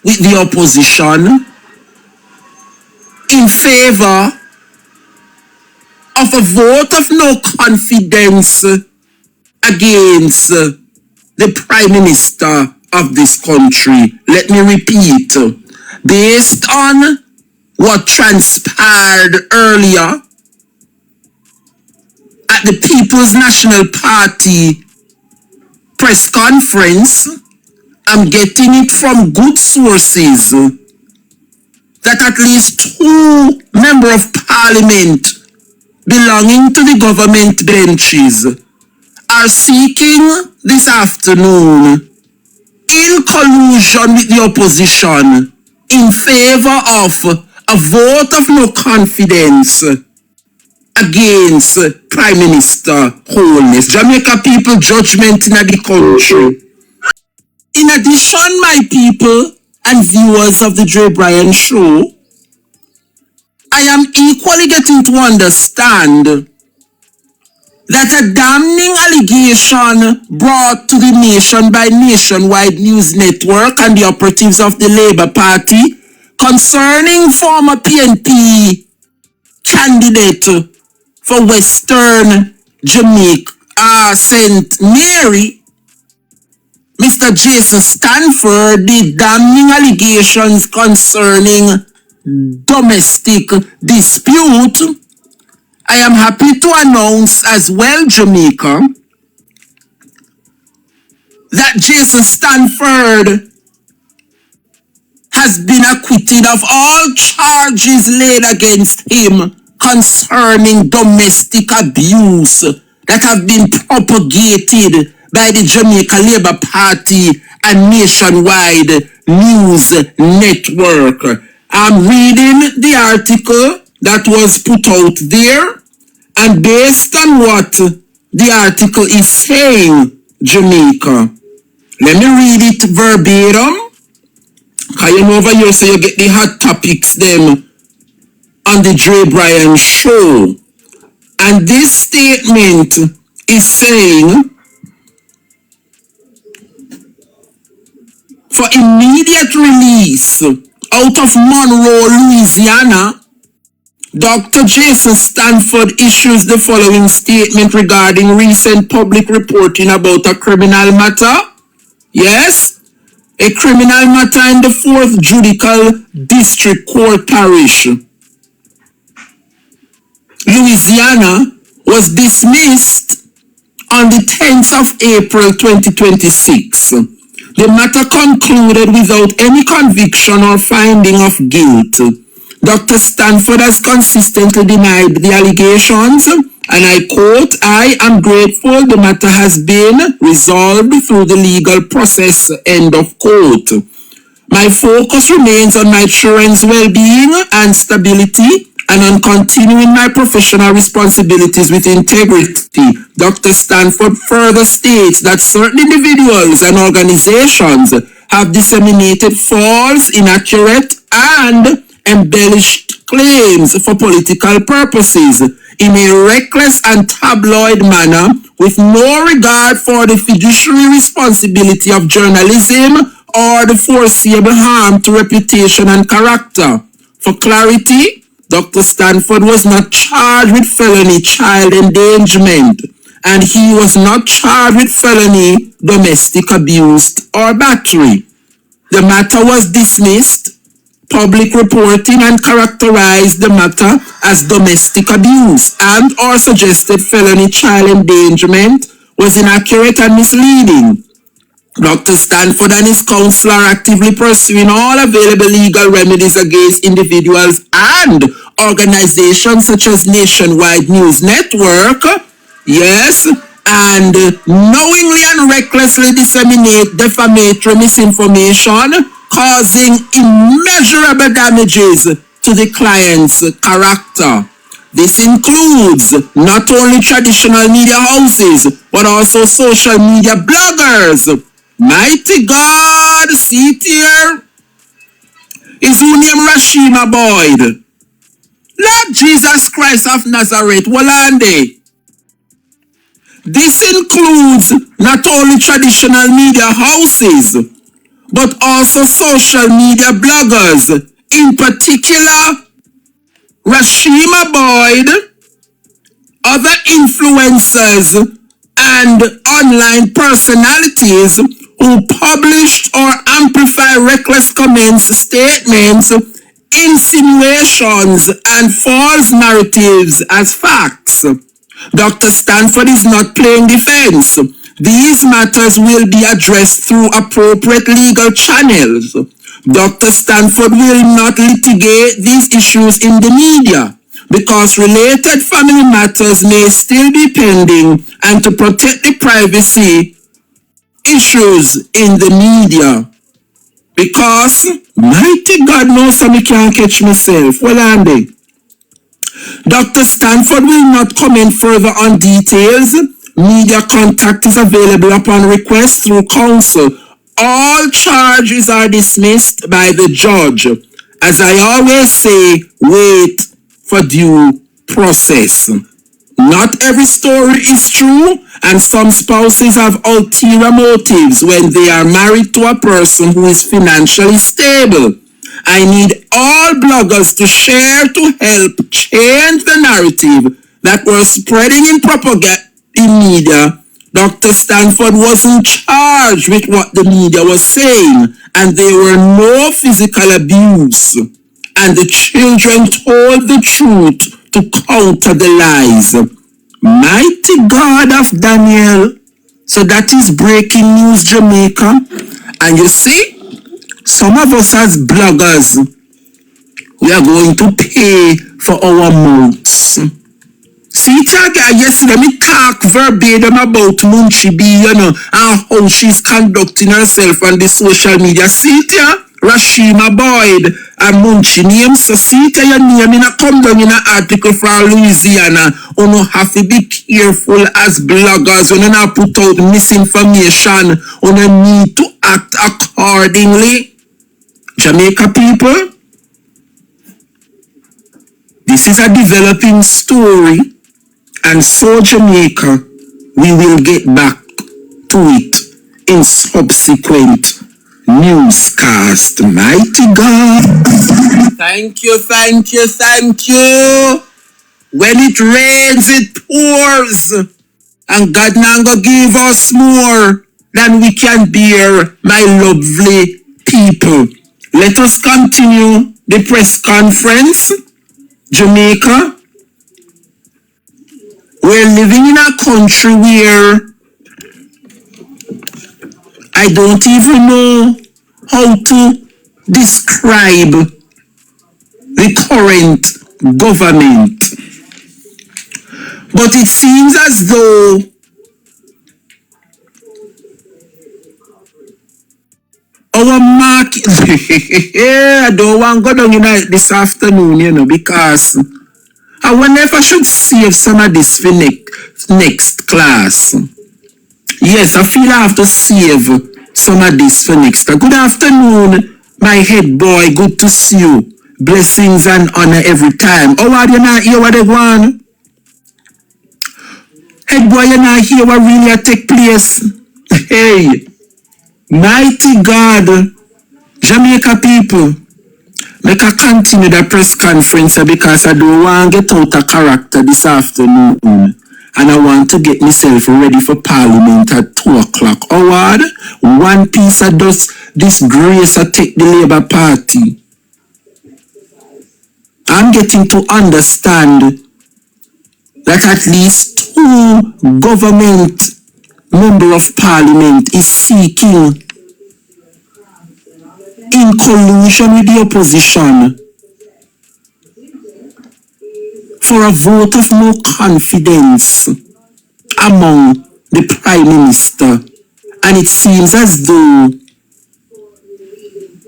with the opposition in favor of a vote of no confidence against the Prime Minister of this country. Let me repeat, based on what transpired earlier at the People's National Party press conference, I'm getting it from good sources that at least 2 members of parliament belonging to the government benches are seeking this afternoon, in collusion with the opposition, in favor of a vote of no confidence against Prime Minister Holness. Jamaica people, judgment in the country. In addition, my people and viewers of the Drebrian show, I am equally getting to understand that a damning allegation brought to the nation by Nationwide News Network and the operatives of the Labour Party concerning former PNP candidate for Western Jamaica, St. Mary, Mr. Jason Stanford, the damning allegations concerning domestic dispute. I am happy to announce as well, Jamaica, that Jason Stanford has been acquitted of all charges laid against him concerning domestic abuse that have been propagated by the Jamaica Labour Party and Nationwide News Network. I'm reading the article that was put out there, and based on what the article is saying, Jamaica. Let me read it verbatim. Cause you know over here, so you get the hot topics them on the Drebrian show. And this statement is saying, for immediate release out of Monroe, Louisiana, Dr. Jason Stanford issues the following statement regarding recent public reporting about a criminal matter. Yes, a criminal matter in the 4th Judicial District Court Parish, Louisiana, was dismissed on the 10th of April 2026. The matter concluded without any conviction or finding of guilt. Dr. Stanford has consistently denied the allegations, and I quote, "I am grateful the matter has been resolved through the legal process," end of quote. "My focus remains on my children's well-being and stability and on continuing my professional responsibilities with integrity." Dr. Stanford further states that certain individuals and organizations have disseminated false, inaccurate, and embellished claims for political purposes in a reckless and tabloid manner with no regard for the fiduciary responsibility of journalism or the foreseeable harm to reputation and character. For clarity, Dr. Stanford was not charged with felony child endangerment, and he was not charged with felony domestic abuse or battery. The matter was dismissed. Public reporting and characterized the matter as domestic abuse and or suggested felony child endangerment was inaccurate and misleading. Dr. Stanford and his counsel are actively pursuing all available legal remedies against individuals and organizations such as Nationwide News Network, yes, and knowingly and recklessly disseminate defamatory misinformation, causing immeasurable damages to the client's character. This includes not only traditional media houses, but also social media bloggers. Mighty God, see it here? Is who named Rashima Boyd. Lord Jesus Christ of Nazareth, Walande. This includes not only traditional media houses, but also social media bloggers, in particular Rashima Boyd, other influencers, and online personalities who published or amplify reckless comments, statements, insinuations, and false narratives as facts. Dr. Stanford is not playing defense. These matters will be addressed through appropriate legal channels. Dr. Stanford will not litigate these issues in the media because related family matters may still be pending, and to protect the privacy issues in the media. Because, mighty God knows I can't catch myself. Well, Andy. Dr. Stanford will not comment further on details. Media contact is available upon request through counsel. All charges are dismissed by the judge. As I always say, wait for due process. Not every story is true, and some spouses have ulterior motives when they are married to a person who is financially stable. I need all bloggers to share to help change the narrative that was spreading in propaganda in media. Dr. Stanford wasn't charged with what the media was saying, and there were no physical abuse. And the children told the truth to counter the lies. Mighty God of Daniel. So that is breaking news, Jamaica. And you see, some of us as bloggers, we are going to pay for our mouths. See, yes, let me talk verbatim about Munchi B, and how she's conducting herself on the social media. See, Rashima Boyd and Munchi name. So see your name in a come down in an article from Louisiana. You know, have to be careful as bloggers when you not put out misinformation. You know, need to act accordingly. Jamaica people, this is a developing story, and so Jamaica, we will get back to it in subsequent newscast. Mighty God. Thank you. When it rains, it pours. And God now go give us more than we can bear, my lovely people. Let us continue the press conference. Jamaica, we're living in a country where I don't even know how to describe the current government. But it seems as though our market, I don't want to go down in this afternoon, because I wonder if I should save some of this for next class. Yes, I feel I have to save some of this for next. Good afternoon, my head boy. Good to see you. Blessings and honor every time. Oh, are you not hear what they want? Head boy, you not hear what really take place? Hey, mighty God, Jamaica people, make a continue the press conference because I don't want to get out of character this afternoon. And I want to get myself ready for Parliament at 2 o'clock. Howard, one piece of disgrace I take the Labour Party. I'm getting to understand that at least 2 government member of Parliament is seeking, in collusion with the opposition, for a vote of no confidence among the Prime Minister. And it seems as though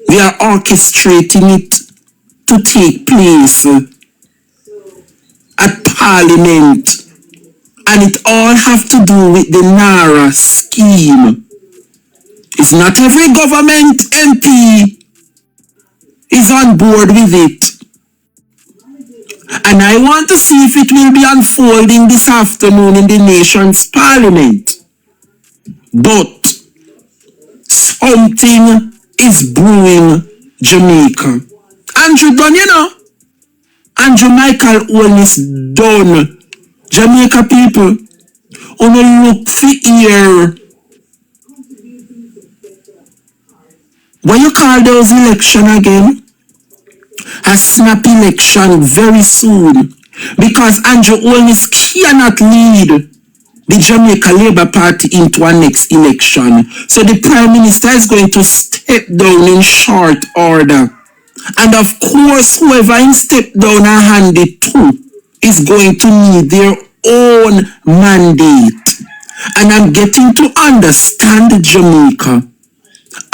they are orchestrating it to take place at Parliament. And it all have to do with the NARA scheme. It's not every government MP is on board with it. And I want to see if it will be unfolding this afternoon in the nation's Parliament. But something is brewing Jamaica. Andrew done, Andrew Michael Holness done. Jamaica people, look for here. What you call those election again? A snap election very soon, because Andrew Holness cannot lead the Jamaica Labour Party into a next election. So the Prime Minister is going to step down in short order. And of course, whoever he step down and hand it to is going to need their own mandate. And I'm getting to understand Jamaica.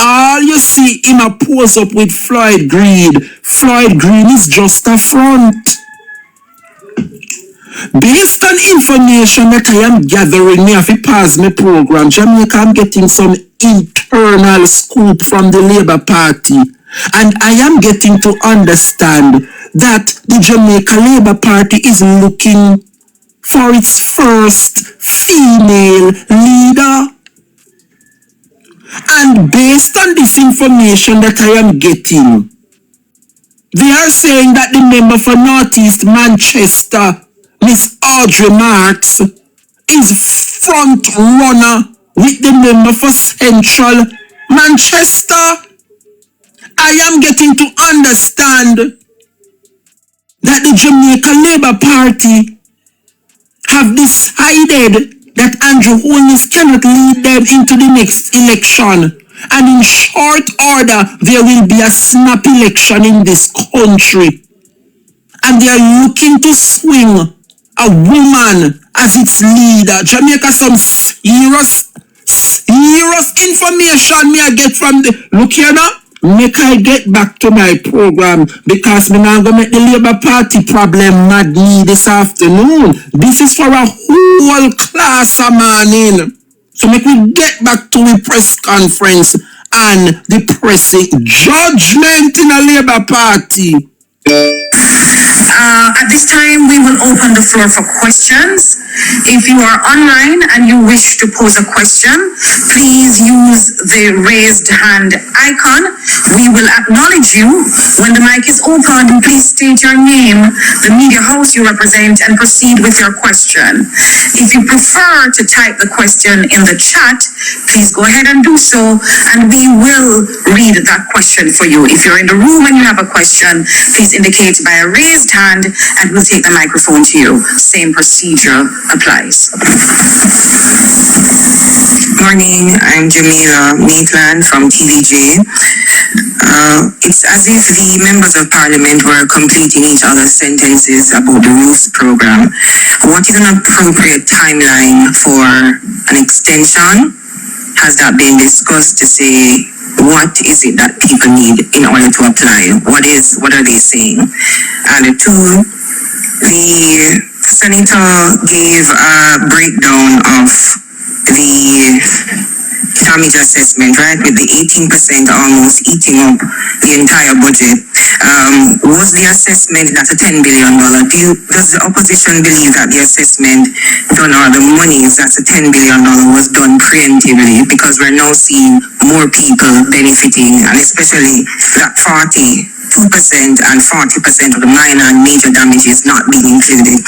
All you see him a pose up with Floyd Green. Floyd Green is just a front. Based on information that I am gathering, me have to pause my program. Jamaica, I'm getting some internal scoop from the Labour Party. And I am getting to understand that the Jamaica Labour Party is looking for its first female leader. And based on this information that I am getting, they are saying that the member for Northeast Manchester, Miss Audrey Marks, is front runner with the member for Central Manchester. I am getting to understand that the Jamaica Labour Party have decided that Andrew Holness cannot lead them into the next election. And in short order, there will be a snap election in this country. And they are looking to swing a woman as its leader. Jamaica, some serious information me I get from the... Look here now. make I get back to my program because me now go make the Labour Party problem mad me this afternoon. This is for a whole class of morning. So make we get back to the press conference and the pressing judgment in a Labour Party. At this time, we will open the floor for questions. If you are online and you wish to pose a question, please use the raised hand icon. We will acknowledge you. When the mic is open, please state your name, the media house you represent, and proceed with your question. If you prefer to type the question in the chat, please go ahead and do so, and we will read that question for you. If you're in the room and you have a question, please indicate by a raised hand, and we'll take the microphone to you. Same procedure applies. Morning, I'm Jamila Maitland from TVJ. It's as if the members of parliament were completing each other's sentences about the roofs program. What is an appropriate timeline for an extension? Has that been discussed to say what is it that people need in order to apply? What are they saying? And two, the senator gave a breakdown of the damage assessment, right, with the 18% almost eating up the entire budget. Was the assessment that's a $10 billion? Does the opposition believe that the assessment done, or the monies that's a $10 billion was done preemptively, because we're now seeing more people benefiting, and especially that 42% and 40% of the minor and major damages not being included?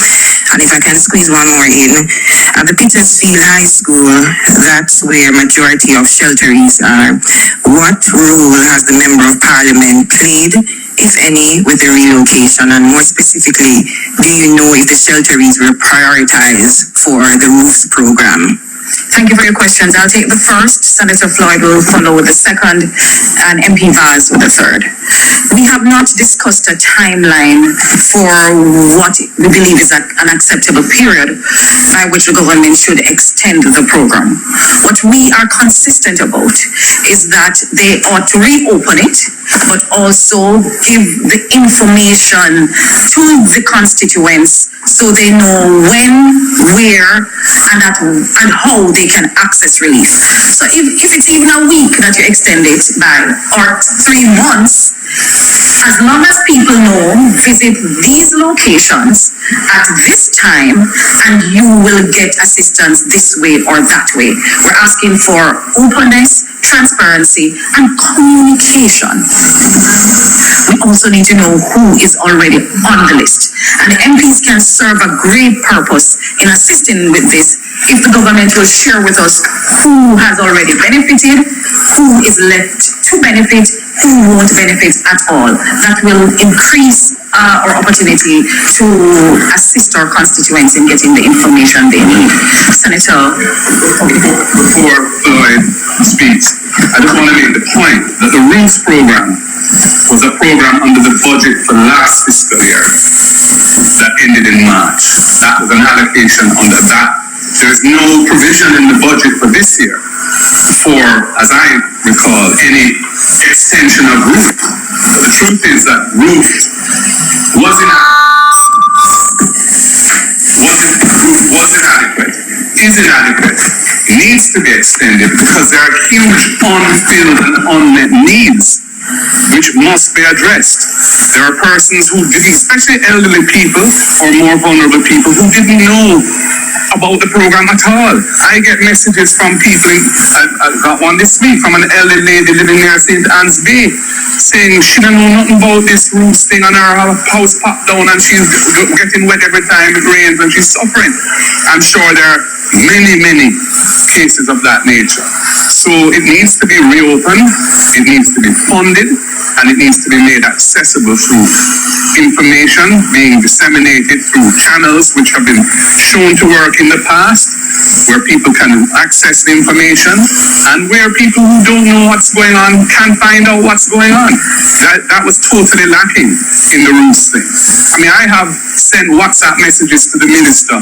And if I can squeeze one more in, at the Petersfield High School, that's where majority of shelteries are. What role has the Member of Parliament played, if any, with the relocation? And more specifically, do you know if the shelteries were prioritized for the roofs program? Thank you for your questions. I'll take the first. Senator Floyd will follow with the second, and MP Vaz with the third. We have not discussed a timeline for what we believe is an acceptable period by which the government should extend the program. What we are consistent about is that they ought to reopen it, but also give the information to the constituents so they know when, where, and how they can access relief. So if it's even a week that you extend it by, or 3 months, as long as people know, visit these locations at this time and you will get assistance this way or that way. We're asking for openness, transparency, and communication. We also need to know who is already on the list. And MPs can serve a great purpose in assisting with this if the government will share with us who has already benefited, who is left to benefit, who won't benefit at all. That will increase our opportunity to assist our constituents in getting the information they need. Senator. Before Floyd speaks, I just want to make the point that the roofs program was a program under the budget for last fiscal year that ended in March. That was an allocation under that. There is no provision in the budget for this year for, as I recall, any extension of roof. But the truth is that roof wasn't adequate, is inadequate, needs to be extended because there are huge unfilled and unmet needs which must be addressed. There are persons who, especially elderly people or more vulnerable people, who didn't know about the program at all. I get messages from people, I got one this week from an elderly lady living near St. Anne's Bay, saying she don't know nothing about this roofs thing and her house popped down and she's getting wet every time it rains and she's suffering. I'm sure there are many cases of that nature. So it needs to be reopened, it needs to be funded, and it needs to be made accessible through information being disseminated through channels which have been shown to work in the past, where people can access the information, and where people who don't know what's going on can find out what's going on. That was totally lacking in the roofs thing. I mean, I have sent WhatsApp messages to the minister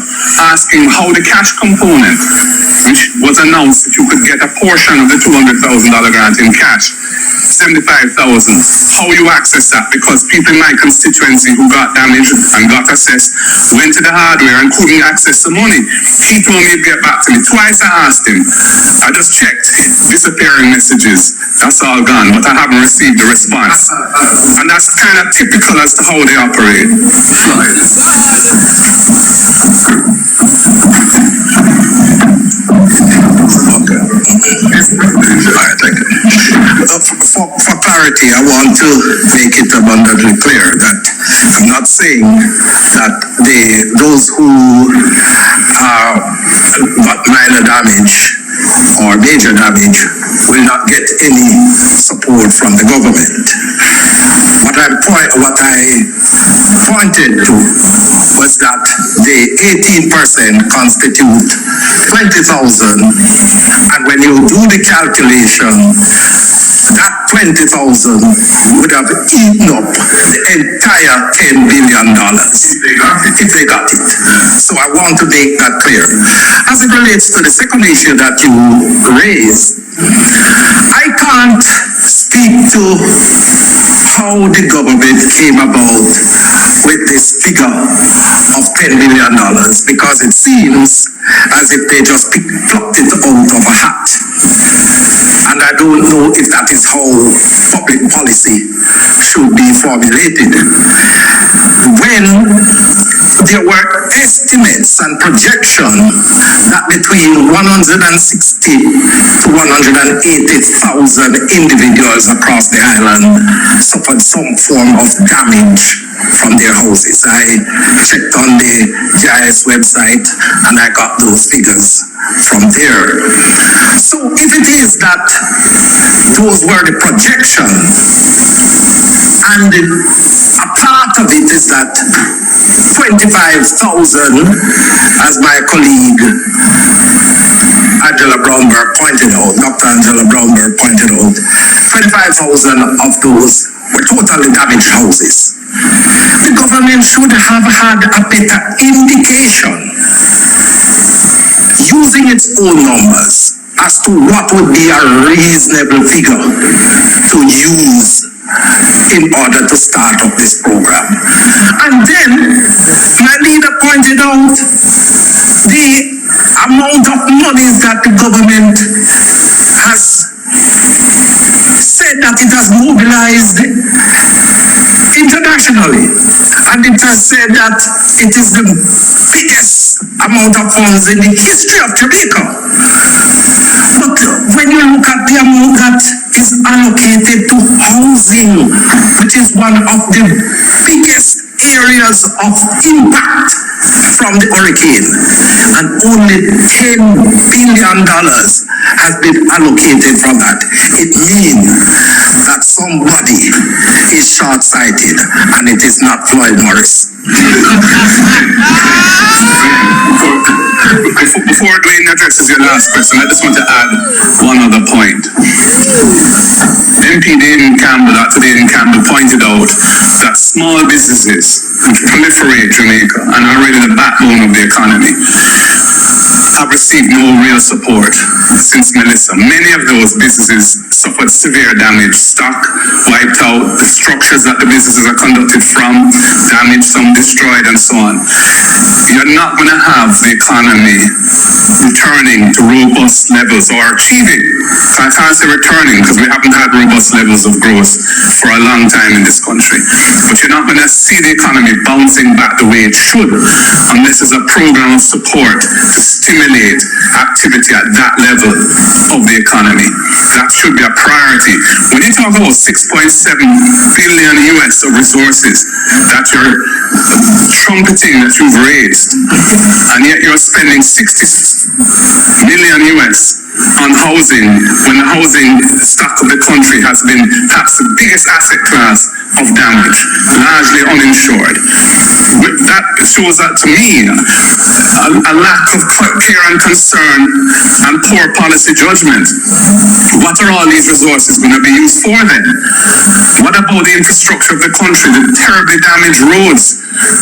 asking how the cash component, which was announced that you could get a portion of the $200,000 grant in cash, $75,000. How you access that? Because people in my constituency who got damaged and got assessed went to the hardware and couldn't access the money. He told me to get back to me. Twice I asked him. I just checked. Disappearing messages. That's all gone, but I haven't received a response. And that's kind of typical as to how they operate. Okay. Alright, thank you. For clarity, I want to make it abundantly clear that I'm not saying that those who got minor damage or major damage will not get any support from the government. What I pointed to was that the 18% constitute 20,000, and when you do the calculation, that 20,000 would have eaten up the entire $10 billion if they got it. So I want to make that clear. As it relates to the second issue that you raised, I can't speak to how the government came about with this figure of $10 billion because it seems as if they just plucked it out of a hat. And I don't know if that is how public policy should be formulated. When there were estimates and projections that between 160 to 180,000 individuals across the island suffered some form of damage from their houses. I checked on the GIS website and I got those figures from there. So if it is that those were the projections, and a part of it is that 25,000, as my colleague Angela Brownberg pointed out, Dr. Angela Brownberg pointed out, 25,000 of those were totally damaged houses. The government should have had a better indication, using its own numbers, as to what would be a reasonable figure to use in order to start up this program. And then, my leader pointed out the amount of money that the government has said that it has mobilized internationally. And it has said that it is the biggest amount of funds in the history of Jamaica. But when you look at the amount that is allocated to housing, which is one of the biggest areas of impact from the hurricane, and only $10 billion has been allocated from that, it means that somebody is short-sighted, and it is not Floyd Morris. Before Dwayne addresses your last question, I just want to add one other point. MP Dr. Dayton Campbell pointed out that small businesses proliferate Jamaica and are really the backbone of the economy have received no real support since Melissa. Many of those businesses suffered severe damage, stock wiped out, the structures that the businesses are conducted from damaged, some destroyed, and so on. You're not going to have the economy returning to robust levels or achieving. So I can't say returning because we haven't had robust levels of growth for a long time in this country. But you're not going to see the economy bouncing back the way it should unless there's a program of support to stimulate activity at that level of the economy. That should be a priority. When you talk about 6.7 billion US of resources that you're trumpeting that you've raised, and yet you're spending 60 million US on housing when the housing stock of the country has been perhaps the biggest asset class of damage, largely uninsured. That shows that to me a lack of care and concern and poor policy judgment. What are all these resources going to be used for then? What about the infrastructure of the country, the terribly damaged roads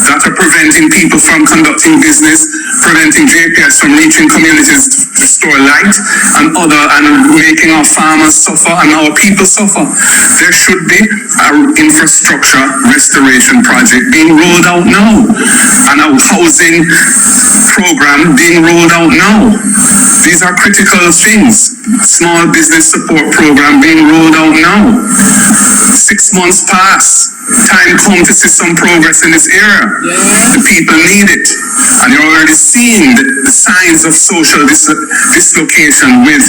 that are preventing people from conducting business, preventing JPS from reaching communities to store light and making our farmers suffer and our people suffer. There should be an infrastructure restoration project being rolled out now and a housing program being rolled out now. These are critical things. Small business support program being rolled out now. 6 months pass. Time come to see some progress in this area. The people need it. And you're already seeing the signs of social dislocation with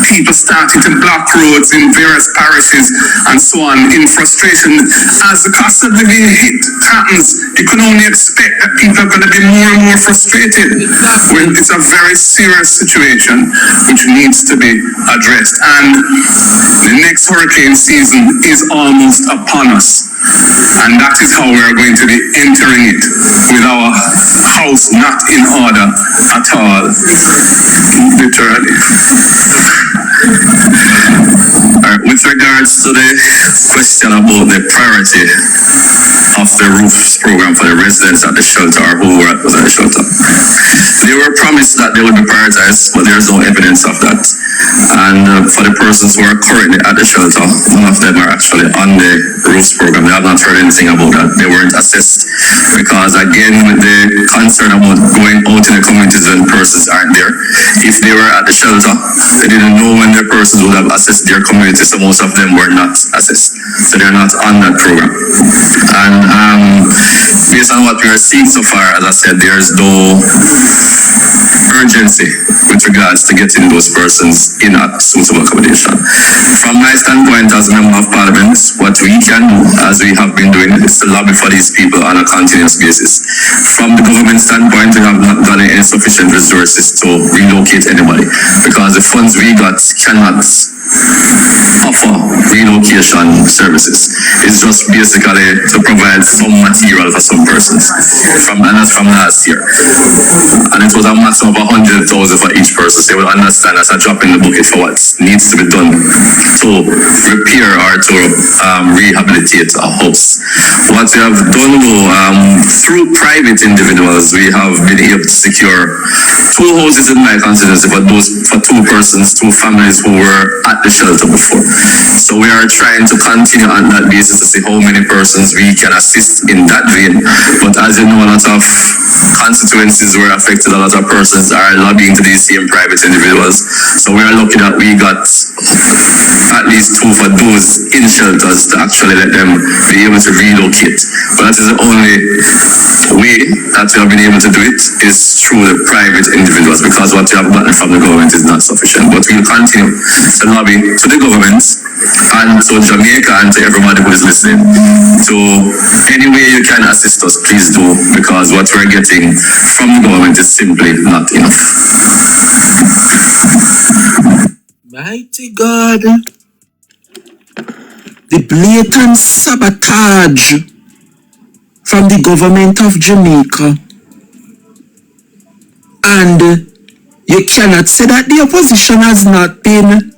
people starting to block roads in various parishes and so on in frustration. As the cost of living hit happens, you can only expect that people are going to be more and more frustrated when it's a very serious situation which needs to be addressed. And the next hurricane season is almost upon us. And that is how we are going to be entering it, with our house not in order at all, literally. With regards to the question about the priority of the roofs program for the residents at the shelter or who were at the shelter, they were promised that they would be prioritized, but there's no evidence of that. And for the persons who are currently at the shelter, none of them are actually on the roofs program. They have not heard anything about that. They weren't assessed because, again, with the concern about going out in the communities when persons aren't there, if they were at the shelter, they didn't know when their persons would have assessed their community, so most of them were not assessed. So they're not on that program. And based on what we are seeing so far, as I said, there's no urgency with regards to getting those persons in a suitable accommodation. From my standpoint as a member of parliament, what we can do, as we have been doing, is to lobby for these people on a continuous basis. From the government standpoint, we have not gotten any sufficient resources to relocate anybody because the funds we got cannot offer relocation services. It's just basically to provide some material for some persons. And that's from last year. And it was a maximum of 100,000 for each person. So they will understand that's a drop in the bucket for what needs to be done to repair or to rehabilitate a house. What we have done though, through private individuals, we have been able to secure 2 houses in my constituency for 2 persons, 2 families who were at the shelter before. So we are trying to continue on that basis to see how many persons we can assist in that vein. But as you know, a lot of constituencies were affected, a lot of persons are lobbying to these same private individuals. So we are lucky that we got at least 2 for those in shelters to actually let them be able to relocate. But that is the only way that we have been able to do it is through the private individuals, because what we have gotten from the government is not sufficient. But we'll continue to lobby to the government and to Jamaica and to everybody who is listening to any way you can assist us, please do, because what we're getting from the government is simply not enough. Mighty God, the blatant sabotage from the government of Jamaica, and you cannot say that the opposition has not been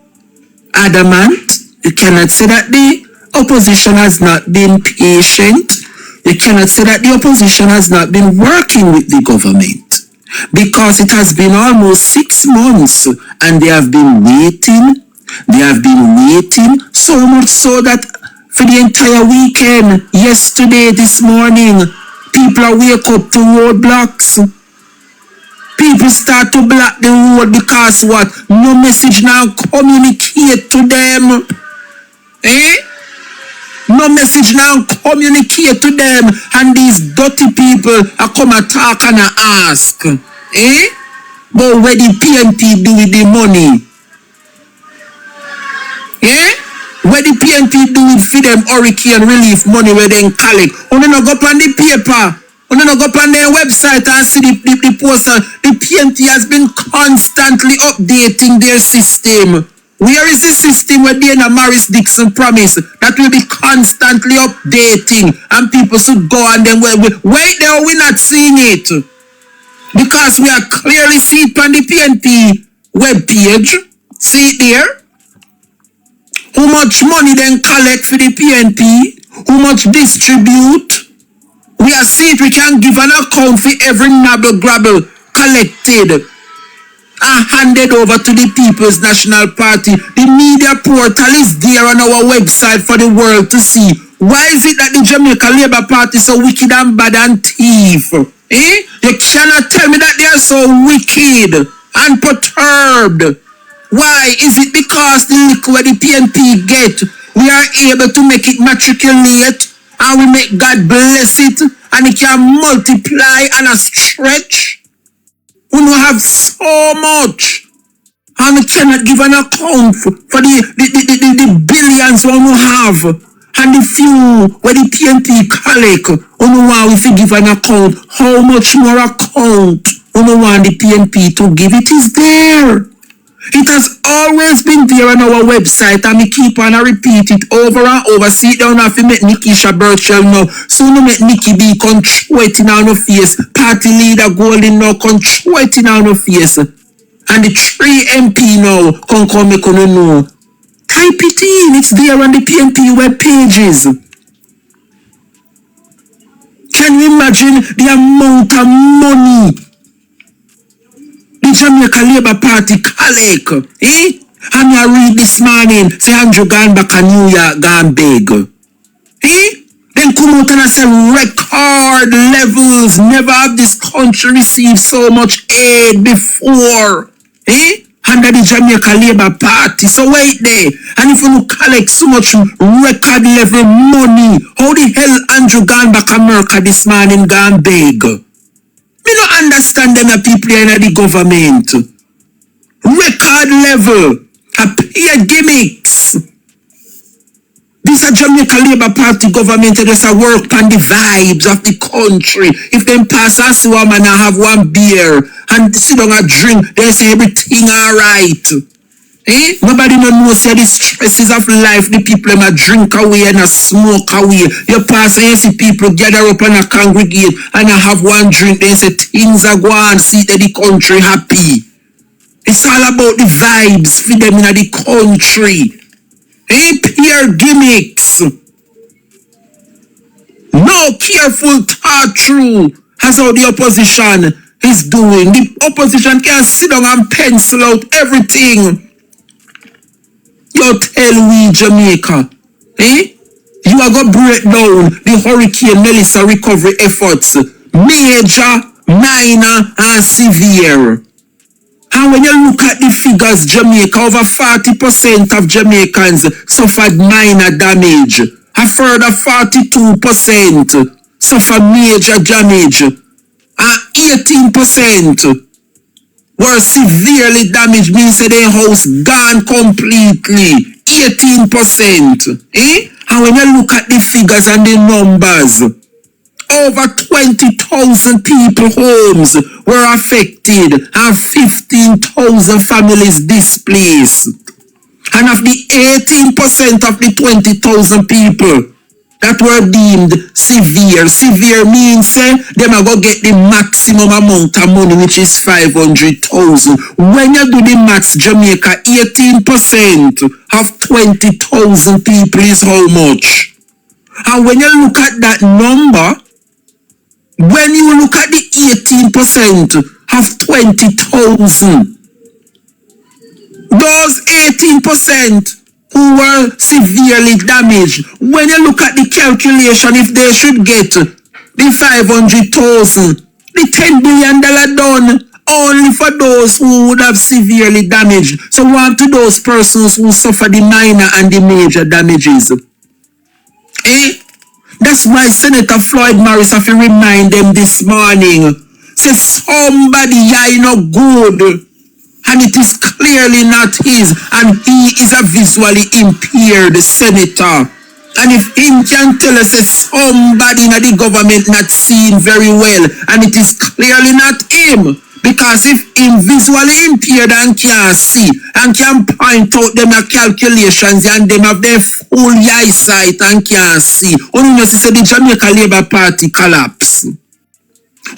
adamant. You cannot say that the opposition has not been patient. You cannot say that the opposition has not been working with the government, because it has been almost 6 months and they have been waiting. They have been waiting, so much so that for the entire weekend, yesterday, this morning, people are wake up to roadblocks. People start to block the road because what? No message now communicate to them. No message now communicate to them. And these dirty people are come and talk and ask. But where the PNP do with the money? Where the PNP do with for them hurricane relief money where they collect? Only no go up on the paper. Only no go up on their website and see the poster. The PNP has been constantly updating their system. Where is the system where Dana Morris Dixon promised that will be constantly updating and people should go and then wait there, we're not seeing it. Because we are clearly see it on the PNP webpage. See it there? How much money then collect for the PNP? How much distribute? We are see it, we can give an account for every nabble grabble collected and handed over to the People's National Party. The media portal is there on our website for the world to see. Why is it that the Jamaica Labour Party is so wicked and bad and thief? You cannot tell me that they are so wicked and perturbed. Why? Is it because the liquor the PNP get, we are able to make it matriculate and we make God bless it and it can multiply and a stretch? We don't have so much. And we cannot give an account for the billions we have. And the few where the PNP collect, we don't want if we give an account. How much more account we don't want the PNP to give? It is there. It has always been there on our website and we keep on and repeat it over and over. See it down if you make Nikki Shaberchel now. Soon you make Nikki B controlling on her face. Party leader Golden now controlling on her face. And the 3 MP now come make you know. Type it in. It's there on the PNP web pages. Can you imagine the amount of money the Jamaica Labour Party collect? And I read this morning, say Andrew gone back to New York, gone big. Then come out and I say record levels. Never have this country received so much aid before. Under the Jamaica Labour Party. So wait there. And if you collect so much record level money, how the hell Andrew gone back to America this morning gone big? Me don't understand them people in the government. Record level. Appear gimmicks. This is a Jamaica Labour Party government and just a work on the vibes of the country. If them pass us one man and have one beer and sit down and drink, they say everything alright. Nobody knows the stresses of life. The people them a drink away and a smoke away. You pass and you see people gather up and a congregate and I have one drink. They say things are going, see that the country happy. It's all about the vibes for them in the country. Pure gimmicks. No careful thought through as how the opposition is doing. The opposition can sit down and pencil out everything. You tell we Jamaica, you are going to break down the Hurricane Melissa recovery efforts. Major, minor, and severe. And when you look at the figures, Jamaica, over 40% of Jamaicans suffered minor damage. A further 42% suffered major damage. And 18% were severely damaged, means that their house gone completely. 18%. And when you look at the figures and the numbers, over 20,000 people homes were affected and 15,000 families displaced. And of the 18% of the 20,000 people that were deemed severe. Severe means them are going to get the maximum amount of money, which is 500,000. When you do the maths, Jamaica, 18% of 20,000 people is how much? And when you look at that number, when you look at the 18% of 20,000, those 18% who were severely damaged, when you look at the calculation, if they should get the 500,000, the $10 billion done only for those who would have severely damaged. So what to those persons who suffer the minor and the major damages? That's why Senator Floyd Morris have to remind them this morning. Say somebody here no good. And it is clearly not his. And he is a visually impaired senator. And if him can tell us somebody in the government not seeing very well, and it is clearly not him. Because if him visually impaired and can see and can point out them calculations and them have their full eyesight and can see, only know say the Jamaica Labour Party collapse.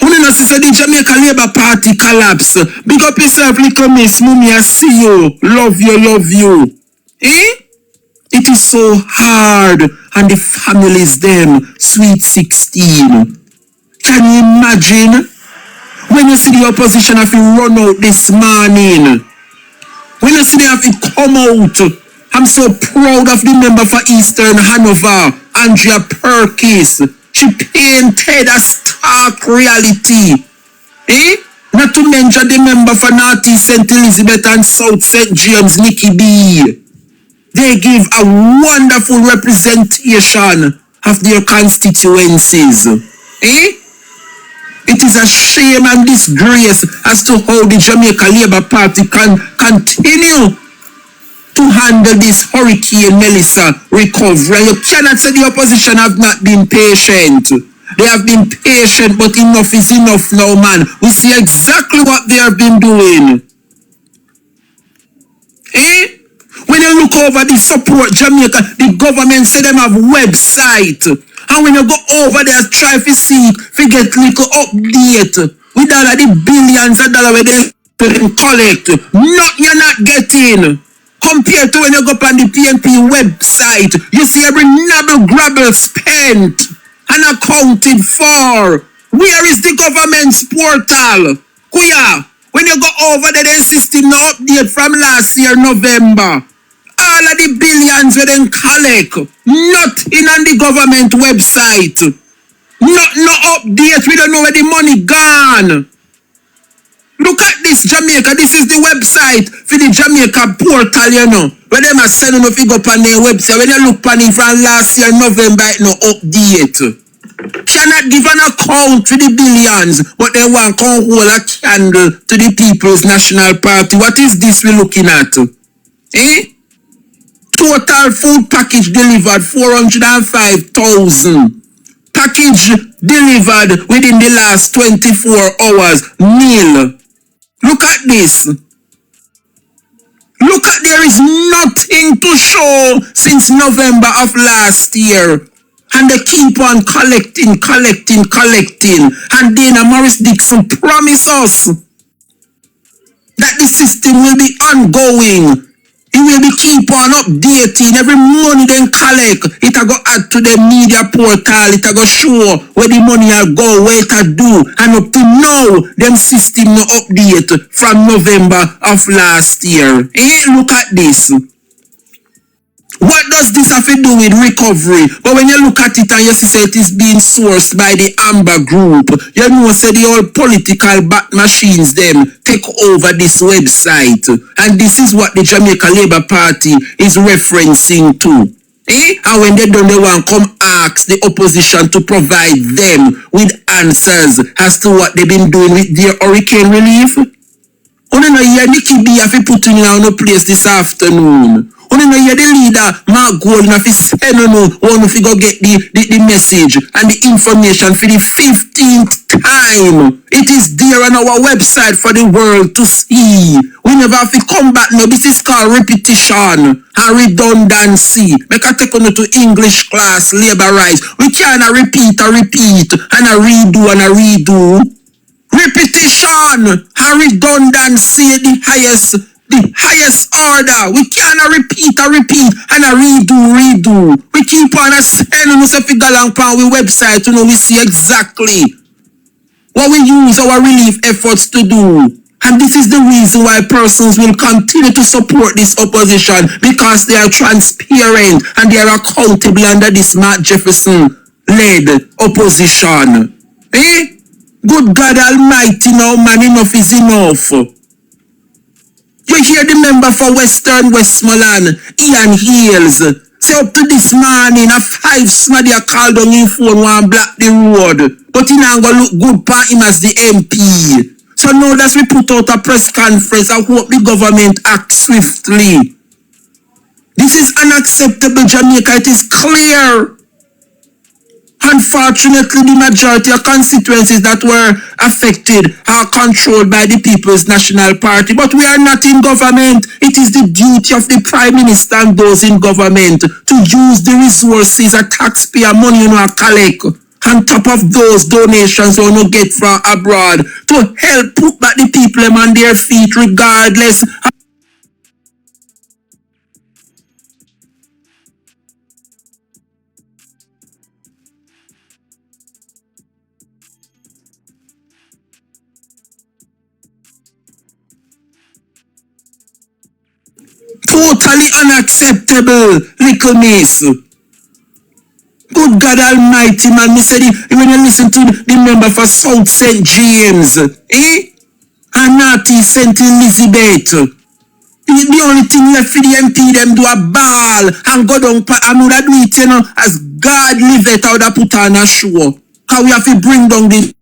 Only know say the Jamaica Labour Party collapse. Big up yourself, little miss, mommy, I see you. Love you, love you. It is so hard and the families them, sweet 16. Can you imagine? When when you see the opposition have to run out this morning, when you see they have to come out, I'm so proud of the member for Eastern Hanover, Andrea Perkins. She painted a stark reality. Not to mention the member for Northeast St. Elizabeth and South St. James, Nikki B. They give a wonderful representation of their constituencies. It is a shame and disgrace as to how the Jamaica Labour Party can continue to handle this Hurricane Melissa recovery. You cannot say the opposition have not been patient. They have been patient, but enough is enough now, man. We see exactly what they have been doing. When you look over the support Jamaica, the government say them have website. And when you go over there, try to see, get little update with all of the billions of dollars where they collect. Not you're not getting. Compared to when you go up on the PNP website, you see every nabble grabble spent and accounted for. Where is the government's portal? Kuya, when you go over there, the system no update from last year, November. All of the billions we then collect, nothing on the government website. No update, we don't know where the money gone. Look at this, Jamaica. This is the website for the Jamaica portal, you know. Where them are sending a figure up on their website. When you look on it from last year, November, it no update. Cannot give an account to the billions, but they want to hold a candle to the People's National Party. What is this we're looking at? Total food package delivered 405,000. Package delivered within the last 24 hours. Nil. Look at this. Look at, there is nothing to show since November of last year. And they keep on collecting. And Dana Morris Dixon promised us that the system will be ongoing. It will be keep on updating. Every money then collect, it a go add to the media portal. It a go show where the money a go, where it a do. And up to now, them system no update from November of last year. Look at this. What does this have to do with recovery? But when you look at it and you see it is being sourced by the Amber Group, you know say the old political bat machines them take over this website. And this is what the Jamaica Labour Party is referencing to. And when they don't, they want to come ask the opposition to provide them with answers as to what they've been doing with their hurricane relief. You know, Nikki B have to put in a place this afternoon. You know, the leader, Mark Gold, if he send one if he go get the message and the information for the 15th time. It is there on our website for the world to see. We never have to come back now. This is called repetition and redundancy. Make I take on to English class, labor rights. We can't repeat and a redo. Repetition and redundancy, the highest order. We cannot repeat and a redo. We keep on sending us a figure on our website to know we see exactly what we use our relief efforts to do. And this is the reason why persons will continue to support this opposition, because they are transparent and they are accountable under this Mark Jefferson-led opposition. Good God Almighty now, man, enough is enough. You hear the member for Western Westmoreland, Ian Hales, say up to this morning, a 5 snoddy a called on his phone one block the road. But he not gonna look good for him as the MP. So now that we put out a press conference, I hope the government acts swiftly. This is unacceptable, Jamaica. It is clear. Unfortunately, the majority of constituencies that were affected are controlled by the People's National Party. But we are not in government. It is the duty of the Prime Minister and those in government to use the resources of taxpayer money collect on top of those donations we no get from abroad to help put back the people on their feet regardless. Totally unacceptable, little miss. Good God Almighty, man. Me said, when you listen to the member for South St. James, and Naughty St. Elizabeth, the only thing left for the MP, them do a ball and go down, and would do it, you know, as God liveth, I would have put on a show. Because we have to bring down the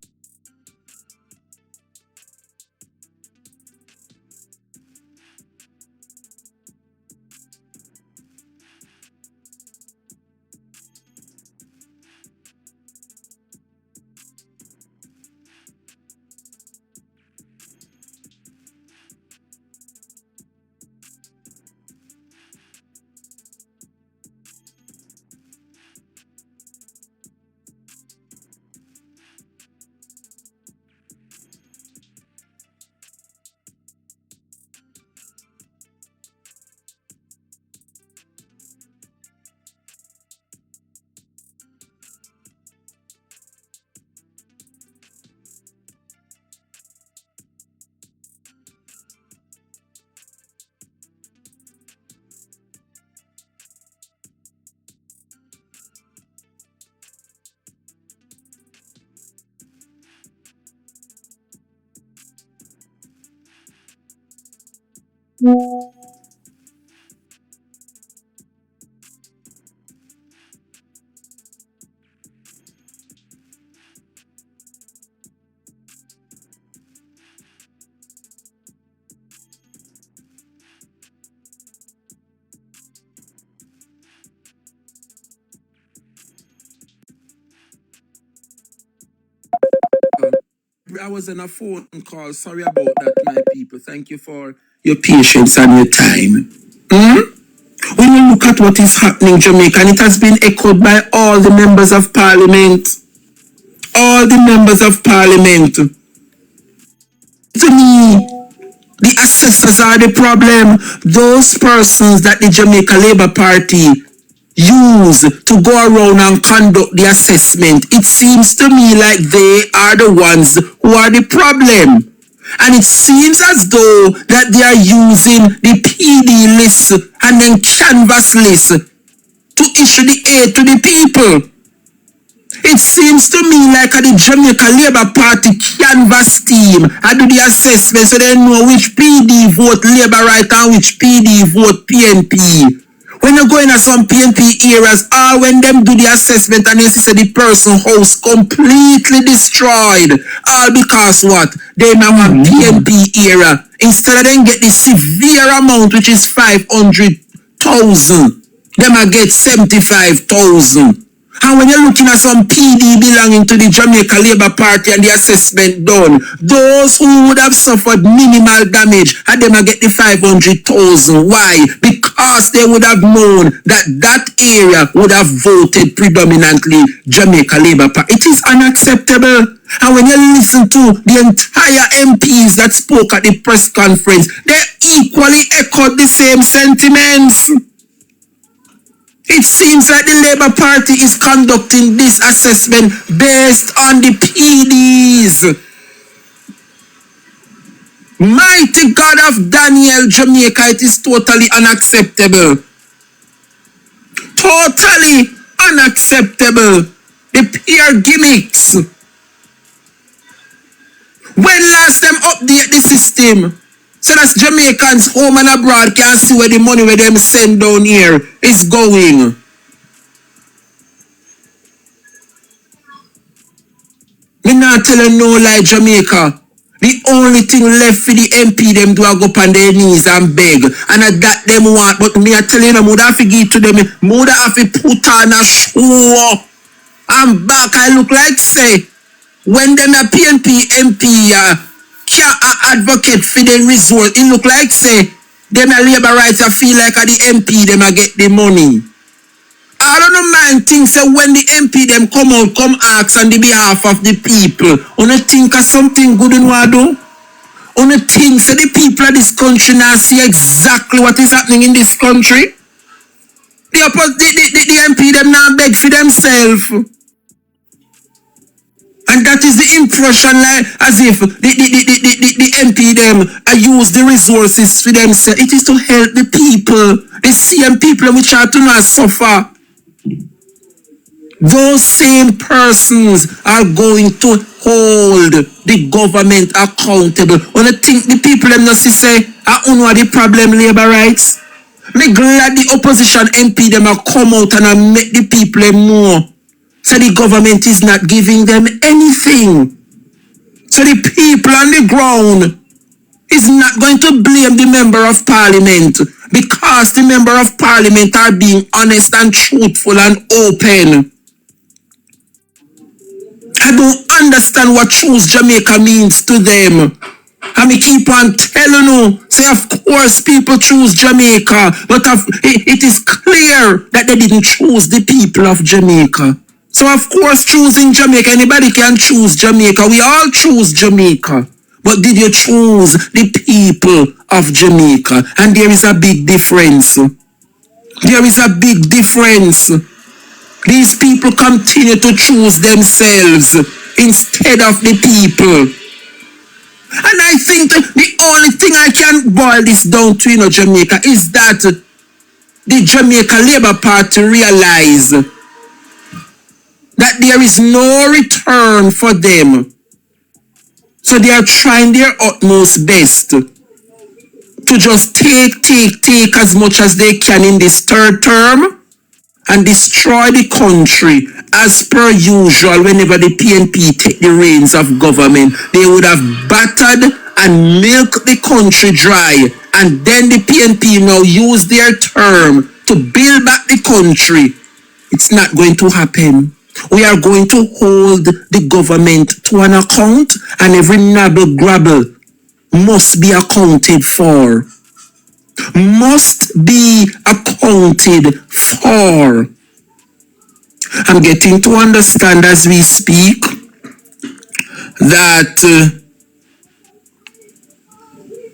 I was on a phone call. Sorry about that, my people. Thank you for your patience and your time. When you look at what is happening in Jamaica, and it has been echoed by all the members of parliament, all the members of parliament, to me, the assessors are the problem. Those persons that the Jamaica Labour Party use to go around and conduct the assessment, it seems to me like they are the ones who are the problem. And it seems as though that they are using the PD list and then canvas list to issue the aid to the people. It seems to me like the Jamaica Labour Party canvas team I do the assessment so they know which PD vote Labour right and which PD vote PNP. When you go in some PNP areas, all when them do the assessment and you see the person house completely destroyed, all because what? They now have PNP era. Instead of them get the severe amount, which is 500,000, them a get 75,000. And when you're looking at some PD belonging to the Jamaica Labour Party and the assessment done, those who would have suffered minimal damage, and them get the 500,000. Why? Because they would have known that that area would have voted predominantly Jamaica Labour Party. It is unacceptable. And when you listen to the entire MPs that spoke at the press conference, they equally echoed the same sentiments. It seems like the Labour Party is conducting this assessment based on the PDs. Mighty God of Daniel, Jamaica, it is totally unacceptable. Totally unacceptable. The pure gimmicks. When last them update the system? So that Jamaicans home and abroad can see where the money where them send down here is going. Me not telling no lie, Jamaica. The only thing left for the MP them do go up on their knees and beg. And that them want, but me are telling them, would have to give to them, would have to put on a show. And back I look like say, when them a PNP MP can't advocate for the result, it look like say them a labor rights feel like the MP them a get the money. I don't know man think say when the MP them come out, come ask on the behalf of the people, on a think of something good in what do? On a think say the people of this country now see exactly what is happening in this country. The MP them now beg for themselves. And And that is the impression, like, as if the MP them use the resources for themselves. It is to help the people. The same people which are to not suffer. Those same persons are going to hold the government accountable. When I think the people them not say, I don't know the problem, labor rights. Me glad the opposition MP them are come out and make the people more. So the government is not giving them anything. So the people on the ground is not going to blame the member of parliament because the member of parliament are being honest and truthful and open. I don't understand what Choose Jamaica means to them. And me keep on telling you, say of course people choose Jamaica, but it is clear that they didn't choose the people of Jamaica. So of course choosing Jamaica, anybody can choose Jamaica. We all choose Jamaica. But did you choose the people of Jamaica? And there is a big difference. There is a big difference. These people continue to choose themselves instead of the people. And I think the only thing I can boil this down to, Jamaica, is that the Jamaica Labour Party realize that there is no return for them. So they are trying their utmost best to just take as much as they can in this third term and destroy the country. As per usual, whenever the PNP take the reins of government, they would have battered and milked the country dry. And then the PNP now use their term to build back the country. It's not going to happen. We are going to hold the government to an account, and every nabble grabble must be accounted for. Must be accounted for. I'm getting to understand as we speak that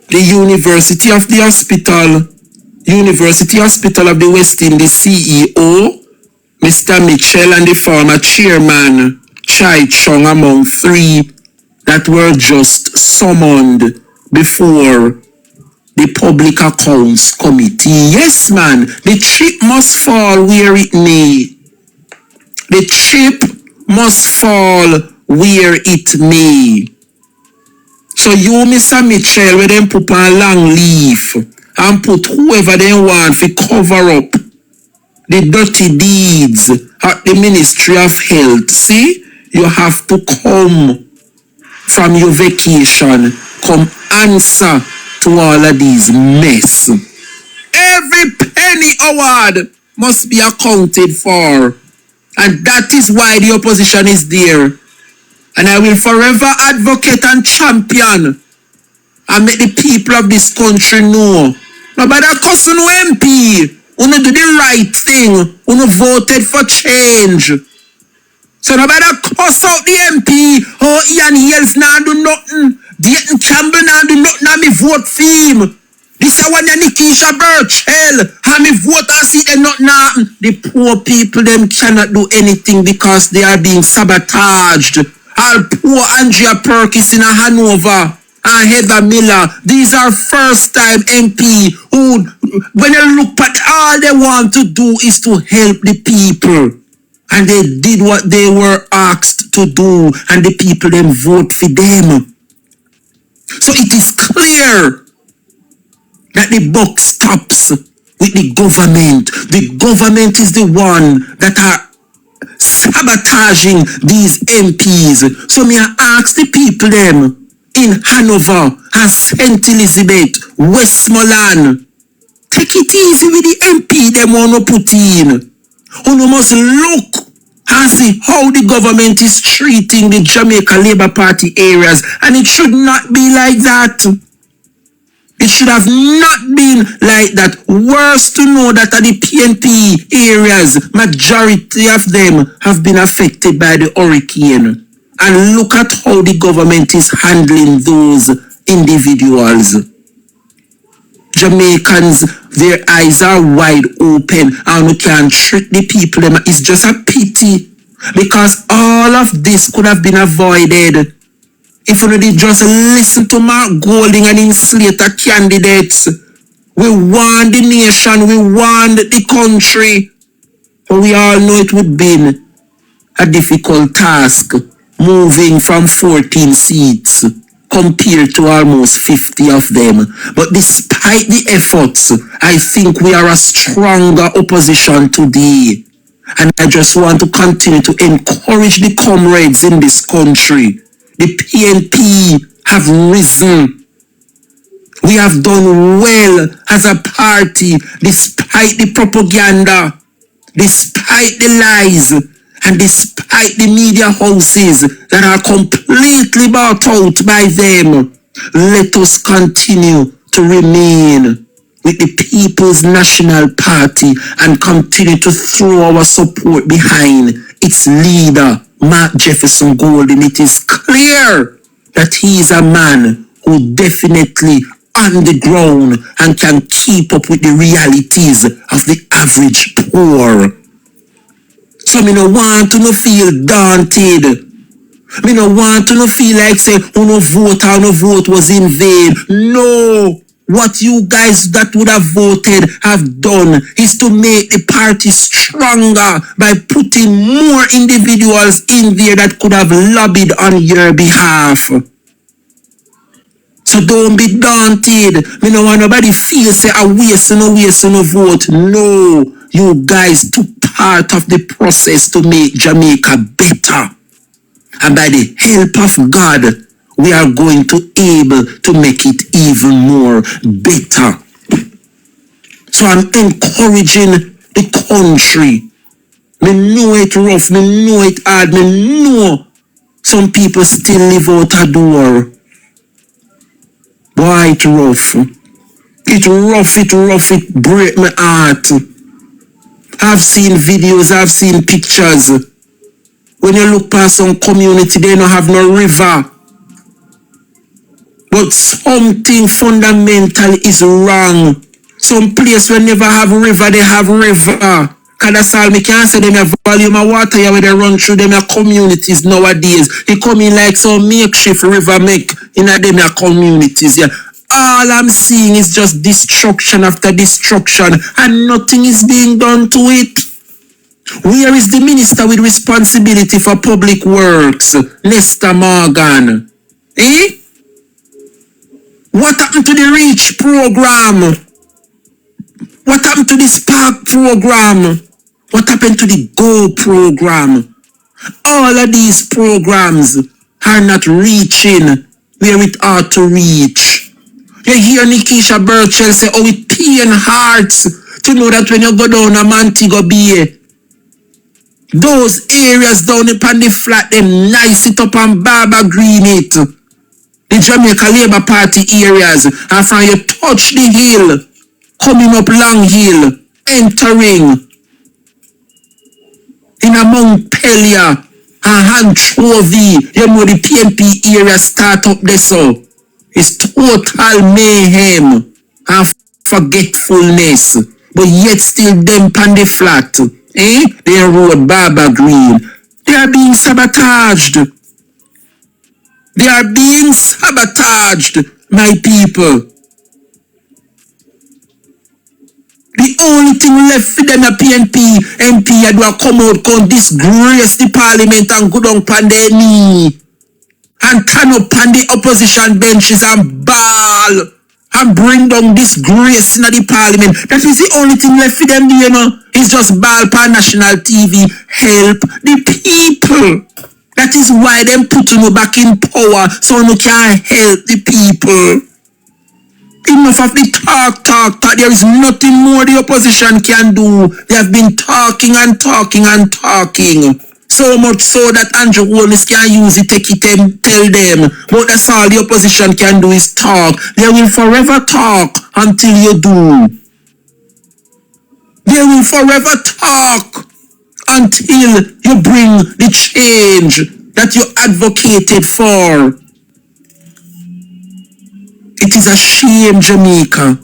the University of the Hospital of the West Indies CEO, Mr. Mitchell, and the former chairman, Chai Chong, among three that were just summoned before the Public Accounts Committee. Yes, man, the chip must fall where it may. The chip must fall where it may. So you, Mr. Mitchell, when them put on long leave and put whoever they want to cover up the dirty deeds at the Ministry of Health. See, you have to come from your vacation, come answer to all of these mess. Every penny award must be accounted for. And that is why the opposition is there. And I will forever advocate and champion and make the people of this country know. Nobody cussing no MP. Uno do the right thing. Uno voted for change. So nobody cuss out the MP. Oh, Ian Yells now do nothing. Dayton Campbell now do nothing. And me vote for him. This is when you Nikisha Birchell. And me vote and see them not nothing. The poor people them cannot do anything because they are being sabotaged. All poor Andrea Perkins in Hanover and Heather Miller. These are first time MP who, when you look at all they want to do is to help the people. And they did what they were asked to do. And the people then vote for them. So it is clear that the buck stops with the government. The government is the one that are sabotaging these MPs. So me I ask the people them in Hanover and St. Elizabeth, Westmoreland, take it easy with the MP them wanna put in. You must look and see how the government is treating the Jamaica Labour Party areas, and it should not be like that. It should have not been like that. Worse to know that at the PNP areas, majority of them have been affected by the hurricane. And look at how the government is handling those individuals. Jamaicans, their eyes are wide open and we can't trick the people. It's just a pity Because all of this could have been avoided if we did just listen to Mark Golding and his slate of candidates. We want the nation, we want the country. But we all know it would be a difficult task moving from 14 seats compared to almost 50 of them. But despite the efforts, I think we are a stronger opposition today. And I just want to continue to encourage the comrades in this country. The PNP have risen. We have done well as a party despite the propaganda, despite the lies, and despite the media houses that are completely bought out by them. Let us continue to remain with the People's National Party and continue to throw our support behind its leader, Mark Jefferson Golden. It is clear that he is a man who definitely on the ground and can keep up with the realities of the average poor. So me no want to no feel daunted. Me no want to no feel like say, oh no vote or no vote was in vain. No. What you guys that would have voted have done is to make the party stronger by putting more individuals in there that could have lobbied on your behalf. So don't be daunted. Me no want nobody feel say I waste no vote. No, you guys took part of the process to make Jamaica better. And by the help of God, we are going to able to make it even more better. So I'm encouraging the country. Me know it rough, me know it hard, me know some people still live out a door. Boy, it rough. It break my heart. I've seen videos, I've seen pictures. When you look past some community, they don't have no river. But something fundamental is wrong. Some place where never have river, they have river. Cause that's all me can say them a volume of water here where they run through them communities nowadays. They come in like some makeshift river make in a them communities. Yeah. All I'm seeing is just destruction after destruction and nothing is being done to it. Where is the minister with responsibility for public works, Nestor Morgan? Eh? What happened to the REACH program? What happened to the Spark program? What happened to the GO program? All of these programs are not reaching where it ought to reach. You hear Nikisha Burchell say, oh, it pain hearts to know that when you go down a Montego Bay, those areas down upon the flat, them nice it up and Barbara Green it. The Jamaica Labour Party areas, and from you touch the hill, coming up Long Hill, entering in a Montpelier and Anchovy, you know the PNP area start up there so. It's total mayhem and forgetfulness, but yet still them pan the flat. They road Barbara Green. They are being sabotaged. They are being sabotaged, my people. The only thing left for them a PNP MP do a come out, come disgrace the parliament and go down pan their knee and turn up on the opposition benches and bawl and bring down disgrace in the parliament. That is the only thing left for them, you know. It's just bawl pan national TV. Help the people. That is why them put you back in power so you can help the people. Enough of the talk. There is nothing more the opposition can do. They have been talking and talking and talking. So much so that Andrew Holness can use it, take it and tell them. But that's all the opposition can do is talk. They will forever talk until you do. They will forever talk until you bring the change that you advocated for. It is a shame, Jamaica.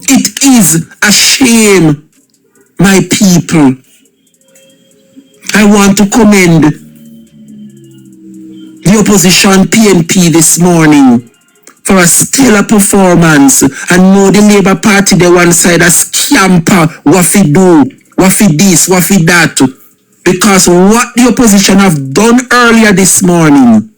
It is a shame, my people. I want to commend the opposition PNP this morning for a stellar performance, and know the Labour Party, the one side, a scamper, what fi do, what fi this, what fi that. Because what the opposition have done earlier this morning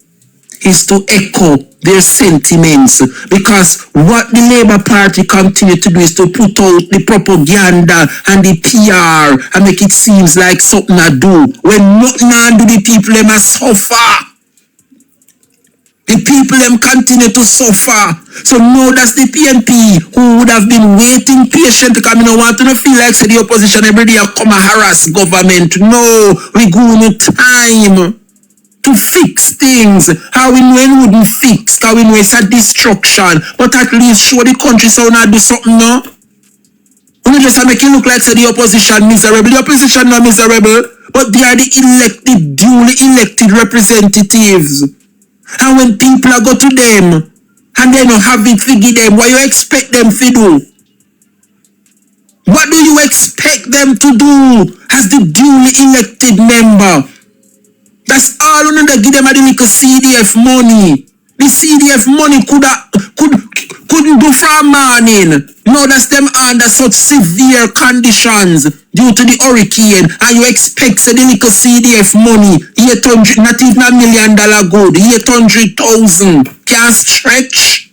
is to echo their sentiments. Because what the Labour Party continue to do is to put out the propaganda and the PR and make it seems like something I do. When nothing I do, the people them a suffer. The people them continue to suffer. So no, that's the PNP who would have been waiting patient to come in and want to feel like say the opposition every day come and harass government. No, we go no time to fix things. How we know it wouldn't fix, how we know it's a destruction. But at least show the country so now do something now. We just make it look like say the opposition miserable. The opposition not miserable, but they are the elected, duly elected representatives. And when people are go to them and they don't have it to give them, what you expect them to do? What do you expect them to do as the duly elected member? That's all you need to give them a little CDF money. The CDF money couldn't do for a morning. No, that's them under such severe conditions due to the hurricane, and you expect the little CDF money, 800, not even $1 million good, 800,000 can't stretch.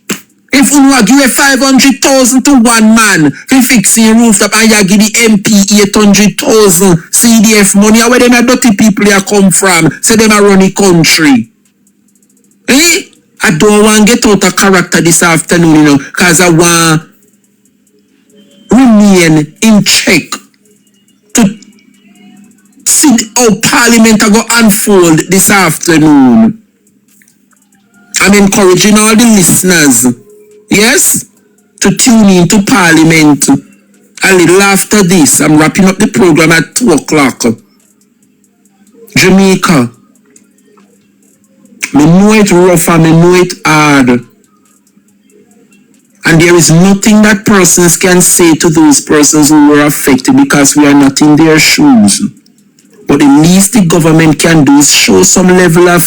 If you want to give 500,000 to one man for fixing rooftop and you give the MP 800,000 CDF money, where them dirty people here come from? Say them are run the country. Eh? I don't want to get out of character this afternoon, you know, because I want remain in check to see how Parliament are going to unfold this afternoon. I'm encouraging all the listeners, yes, to tune in to Parliament a little after this. I'm wrapping up the program at 2 o'clock. Jamaica. I know it rough and I know it hard. And there is nothing that persons can say to those persons who were affected because we are not in their shoes. But the least the government can do is show some level of,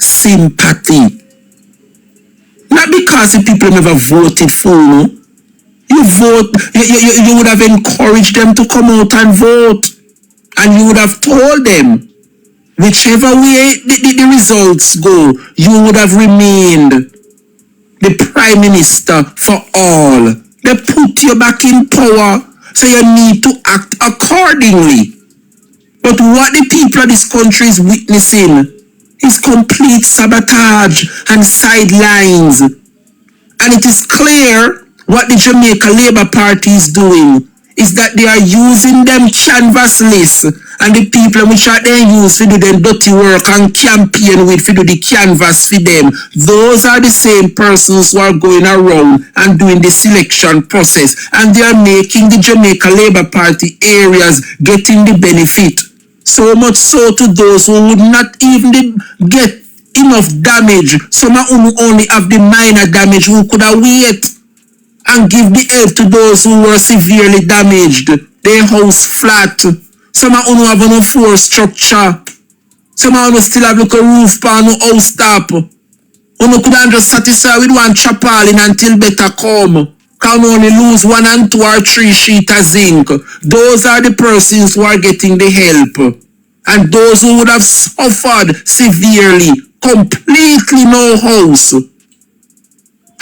sympathy. Not because the people never voted for you. You would have encouraged them to come out and vote. And you would have told them, whichever way the results go, you would have remained the Prime Minister for all. They put you back in power, so you need to act accordingly. But what the people of this country is witnessing is complete sabotage and sidelines. And it is clear what the Jamaica Labour Party is doing is that they are using them canvas lists and the people which are then used to do them dirty work and campaign with to do the canvas for them. Those are the same persons who are going around and doing the selection process, and they are making the Jamaica Labour Party areas getting the benefit. So much so to those who would not even get enough damage. Some who only have the minor damage who could have wait and give the help to those who were severely damaged. Their house flat. Some who have no floor structure. Some who still have like a roof pan, no house top. Who couldn't just satisfy with one chapalin until better come. Can only lose 1 and 2 or 3 sheets of zinc. Those are the persons who are getting the help. And those who would have suffered severely, completely no house,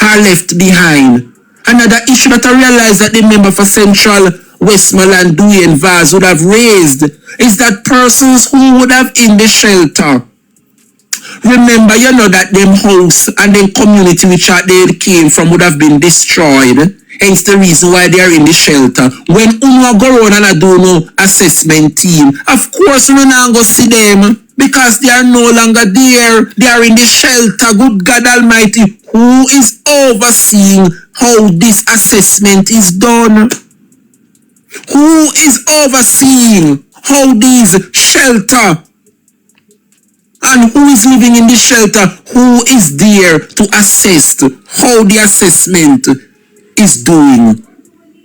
are left behind. Another issue that I realized that the member for Central Westmoreland, Dwayne Vaz, would have raised is that persons who would have in the shelter. Remember, you know that them house and them community which they came from would have been destroyed. Hence the reason why they are in the shelter. When Uno go around and I do no assessment team, of course we not go see them because they are no longer there. They are in the shelter. Good God Almighty, who is overseeing how this assessment is done? Who is overseeing how these shelter? And who is living in the shelter? Who is there to assess how the assessment is doing?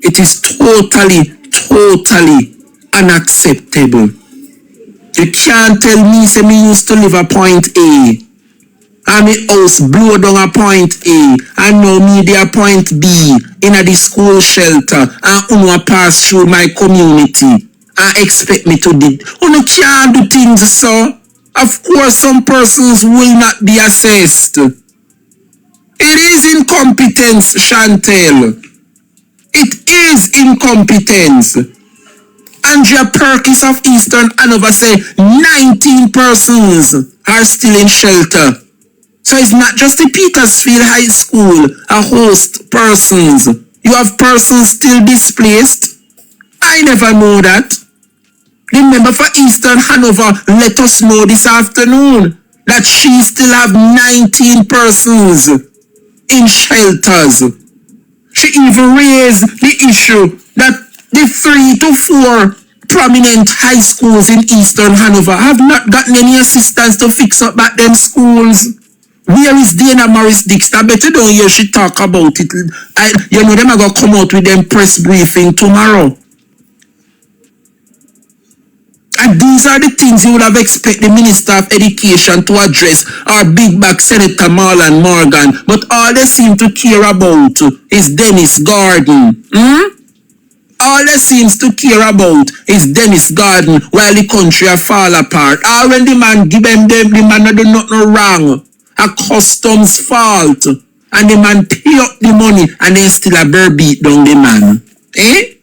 It is totally unacceptable. You can't tell me, say me used to live at point A. And my house blow down a point A. And now me dey a point B. In a the school shelter. And uno pass through my community. And expect me to do. Uno can't do things so. Of course some persons will not be assessed. It is incompetence, Chantel. It is incompetence. Andrea Perkins of Eastern Hanover say 19 persons are still in shelter. So it's not just the Petersfield High School a host persons. You have persons still displaced. I never know that. The member for Eastern Hanover let us know this afternoon that she still have 19 persons in shelters. She even raised the issue that the 3 to 4 prominent high schools in Eastern Hanover have not gotten any assistance to fix up back them schools. Where is Dana Morris Dixon? I bet you don't hear she talk about it. You know them are going to come out with them press briefing tomorrow. And these are the things you would have expected the Minister of Education to address, our big back Senator Marlon Morgan. But all they seem to care about is Dennis Gordon. All they seems to care about is Dennis Gordon while the country a fall apart. Or when the man give them, the man not do nothing wrong. A customs fault. And the man pay up the money and then still a bear beat down the man. Eh?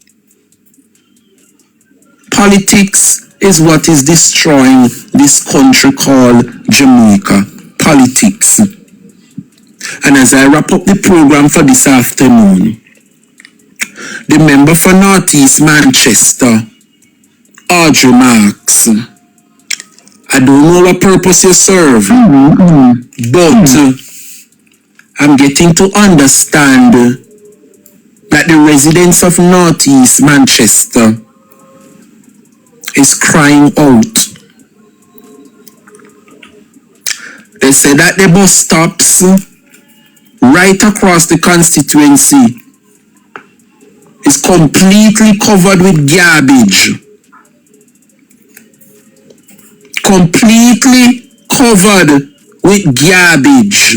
Politics is what is destroying this country called Jamaica. Politics. And as I wrap up the program for this afternoon, the member for Northeast Manchester, Audrey Marks, I don't know what purpose you serve, but I'm getting to understand that the residents of Northeast Manchester is crying out. They say that the bus stops right across the constituency is completely covered with garbage. Completely covered with garbage.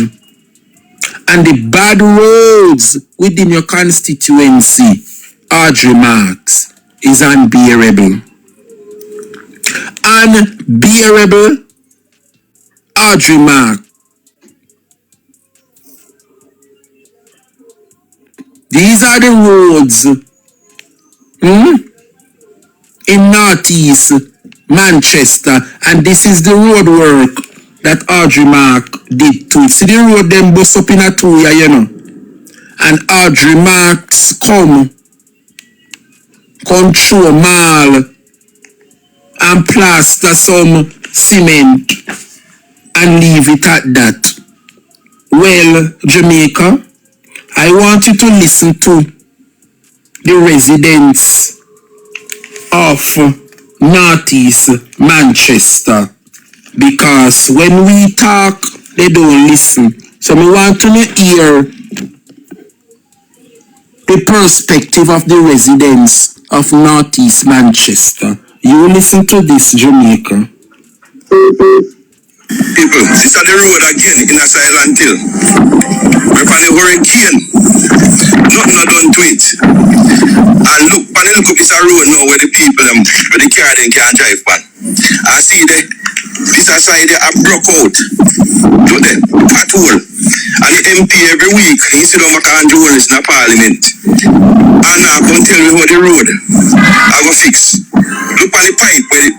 And the bad roads within your constituency, Audrey Marks, is unbearable. Unbearable, Audrey Marks. These are the roads in Northeast Manchester, and this is the road work that Audrey Mark did to it. See the road them bust up in a 2 year, you know. And Audrey Marks come through a mall and plaster some cement and leave it at that. Well, Jamaica, I want you to listen to the residents of Northeast Manchester, because when we talk, they don't listen. So we want to hear the perspective of the residents of Northeast Manchester. You listen to this, Jamaica. People, this is the road again in a Silent Hill. We're on the hurricane. Nothing not done to it. And look up is a road now where the people where the car then can't drive on. I see this side there broke out. Look there, at all. And the MP every week, he sit on Holness in the parliament. And now come tell me how the road I go fix. Look at the pipe where the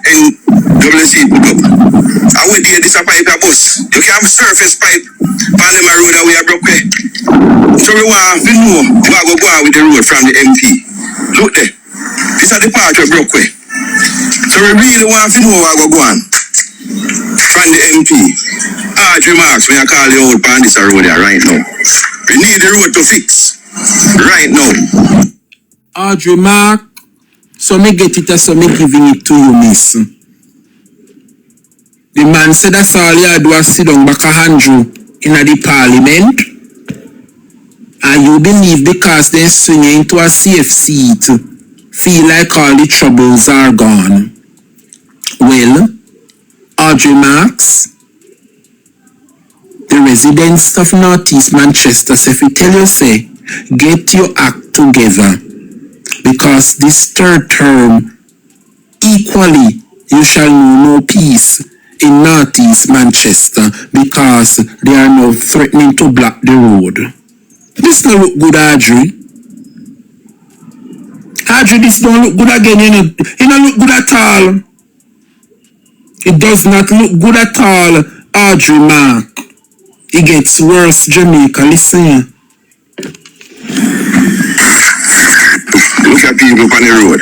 NWC put up. I wait there, this a pipe a bus. You can have surface pipe on them a road that we are broke way. So we want to know what go on with the road from the MP. Look there. This is the part we broke way. So we really want to know what go on from the MP. Audrey Marks, when I call you out on this road there right now. We need the road to fix right now. Audrey Marks, so me get it, so me giving it to you, miss. The man said that's all you do is sit down back a Andrew in the parliament. And you believe because they swing into a safe seat, feel like all the troubles are gone. Well, Audrey Marks, the residents of Northeast Manchester, say, if we tell you, say, get your act together, because this third term, equally, you shall know no peace in Northeast Manchester, because they are now threatening to block the road. This don't look good, Audrey. Audrey, this don't look good again, it don't look good at all. It does not look good at all, Audrey Mark. It gets worse, Jamaica. Listen here. Look at people on the road.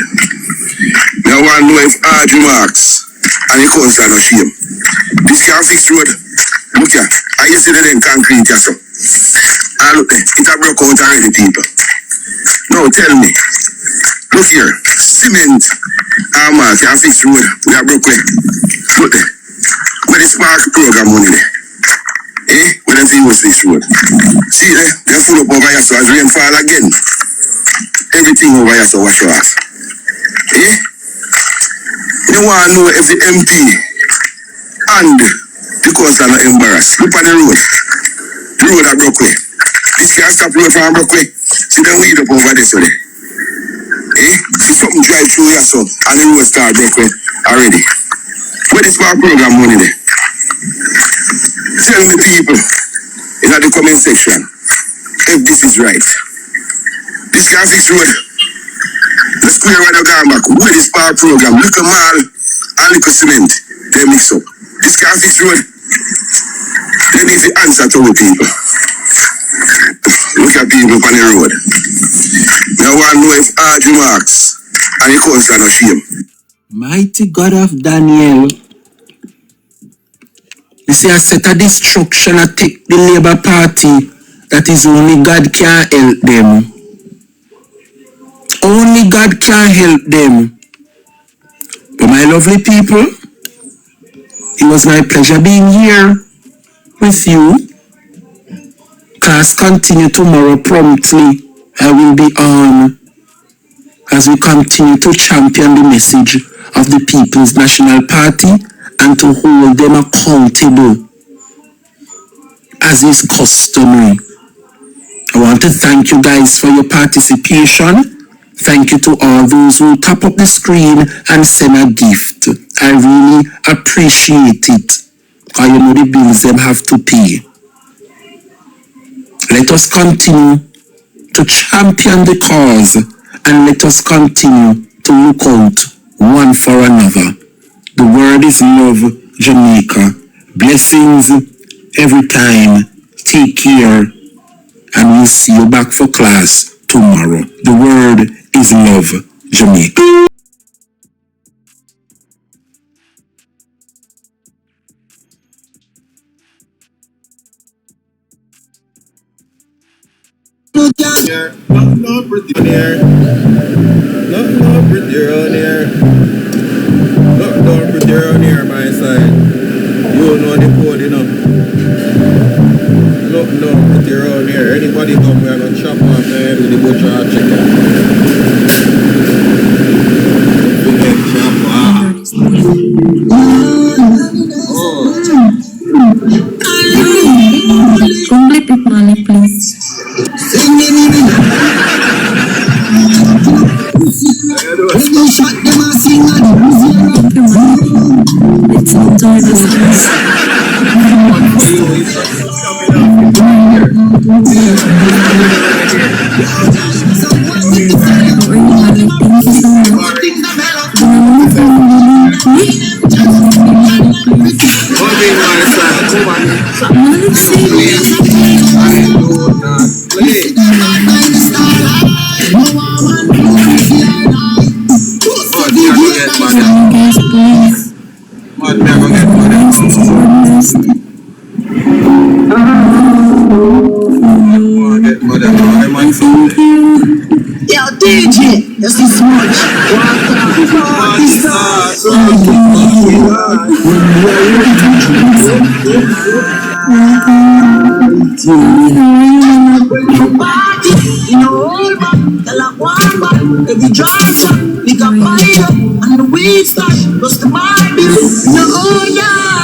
Now I want to know if Audrey Marks and your cousin are no shame. This can't fix road. Look here. I used to do them concrete here, so. And look there. It a broke out already, people. Now tell me. Look here. Cement and mark can't fix road. We are broke way. Look there. Where the spark program money there? Eh? Where them use this road? See there? They're full up over here, so as rain fall again. Everything over here, so wash your ass. Eh? You want to know if the MP and the council are embarrassed. Look on the road. The road are broke way. This can't stop road from broke way. See them weed up over there, so there. Eh? See something drive through here, so, and the road start broke way already. Where is my program money there? Tell me, people, in the comment section, if this is right. This can't fix road. The square where the gone back. Where is our program? Little mall and little cement. They mix up. This can't fix road. They need the answer to the people. Look at people on the road. Now I want to know if Audrey Marks and your cousin are no shame. Mighty God of Daniel. You see, a set of destruction attack the Labour Party. That is only God can help them. Only God can help them. But my lovely people, it was my pleasure being here with you. Class continue tomorrow promptly. I will be on as we continue to champion the message of the People's National Party and to hold them accountable as is customary. I want to thank you guys for your participation. Thank you to all those who tap up the screen and send a gift. I really appreciate it. Because you know the bills them have to pay. Let us continue to champion the cause and let us continue to look out one for another. The word is love, Jamaica. Blessings every time. Take care and we'll see you back for class tomorrow. The word is love, Jamaica. No pretty on here. No pretty on here. No pretty on here, my side. You know the code, you know. No pretty around here. Anybody come, we are going to chop off the head with the butcher or chicken. Chop off. Complete it, money, please. Let's enjoy this class. Yo, DJ, this is much. Every drive, we got fire, and the weed stash, plus the Bible, no, yeah.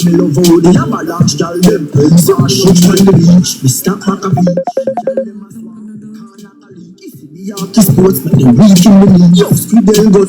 Me love how the avalanche gal them saw ships on the beach. Me stop back a beach. The artist sports make them weak in the knee. Yo, Squidel got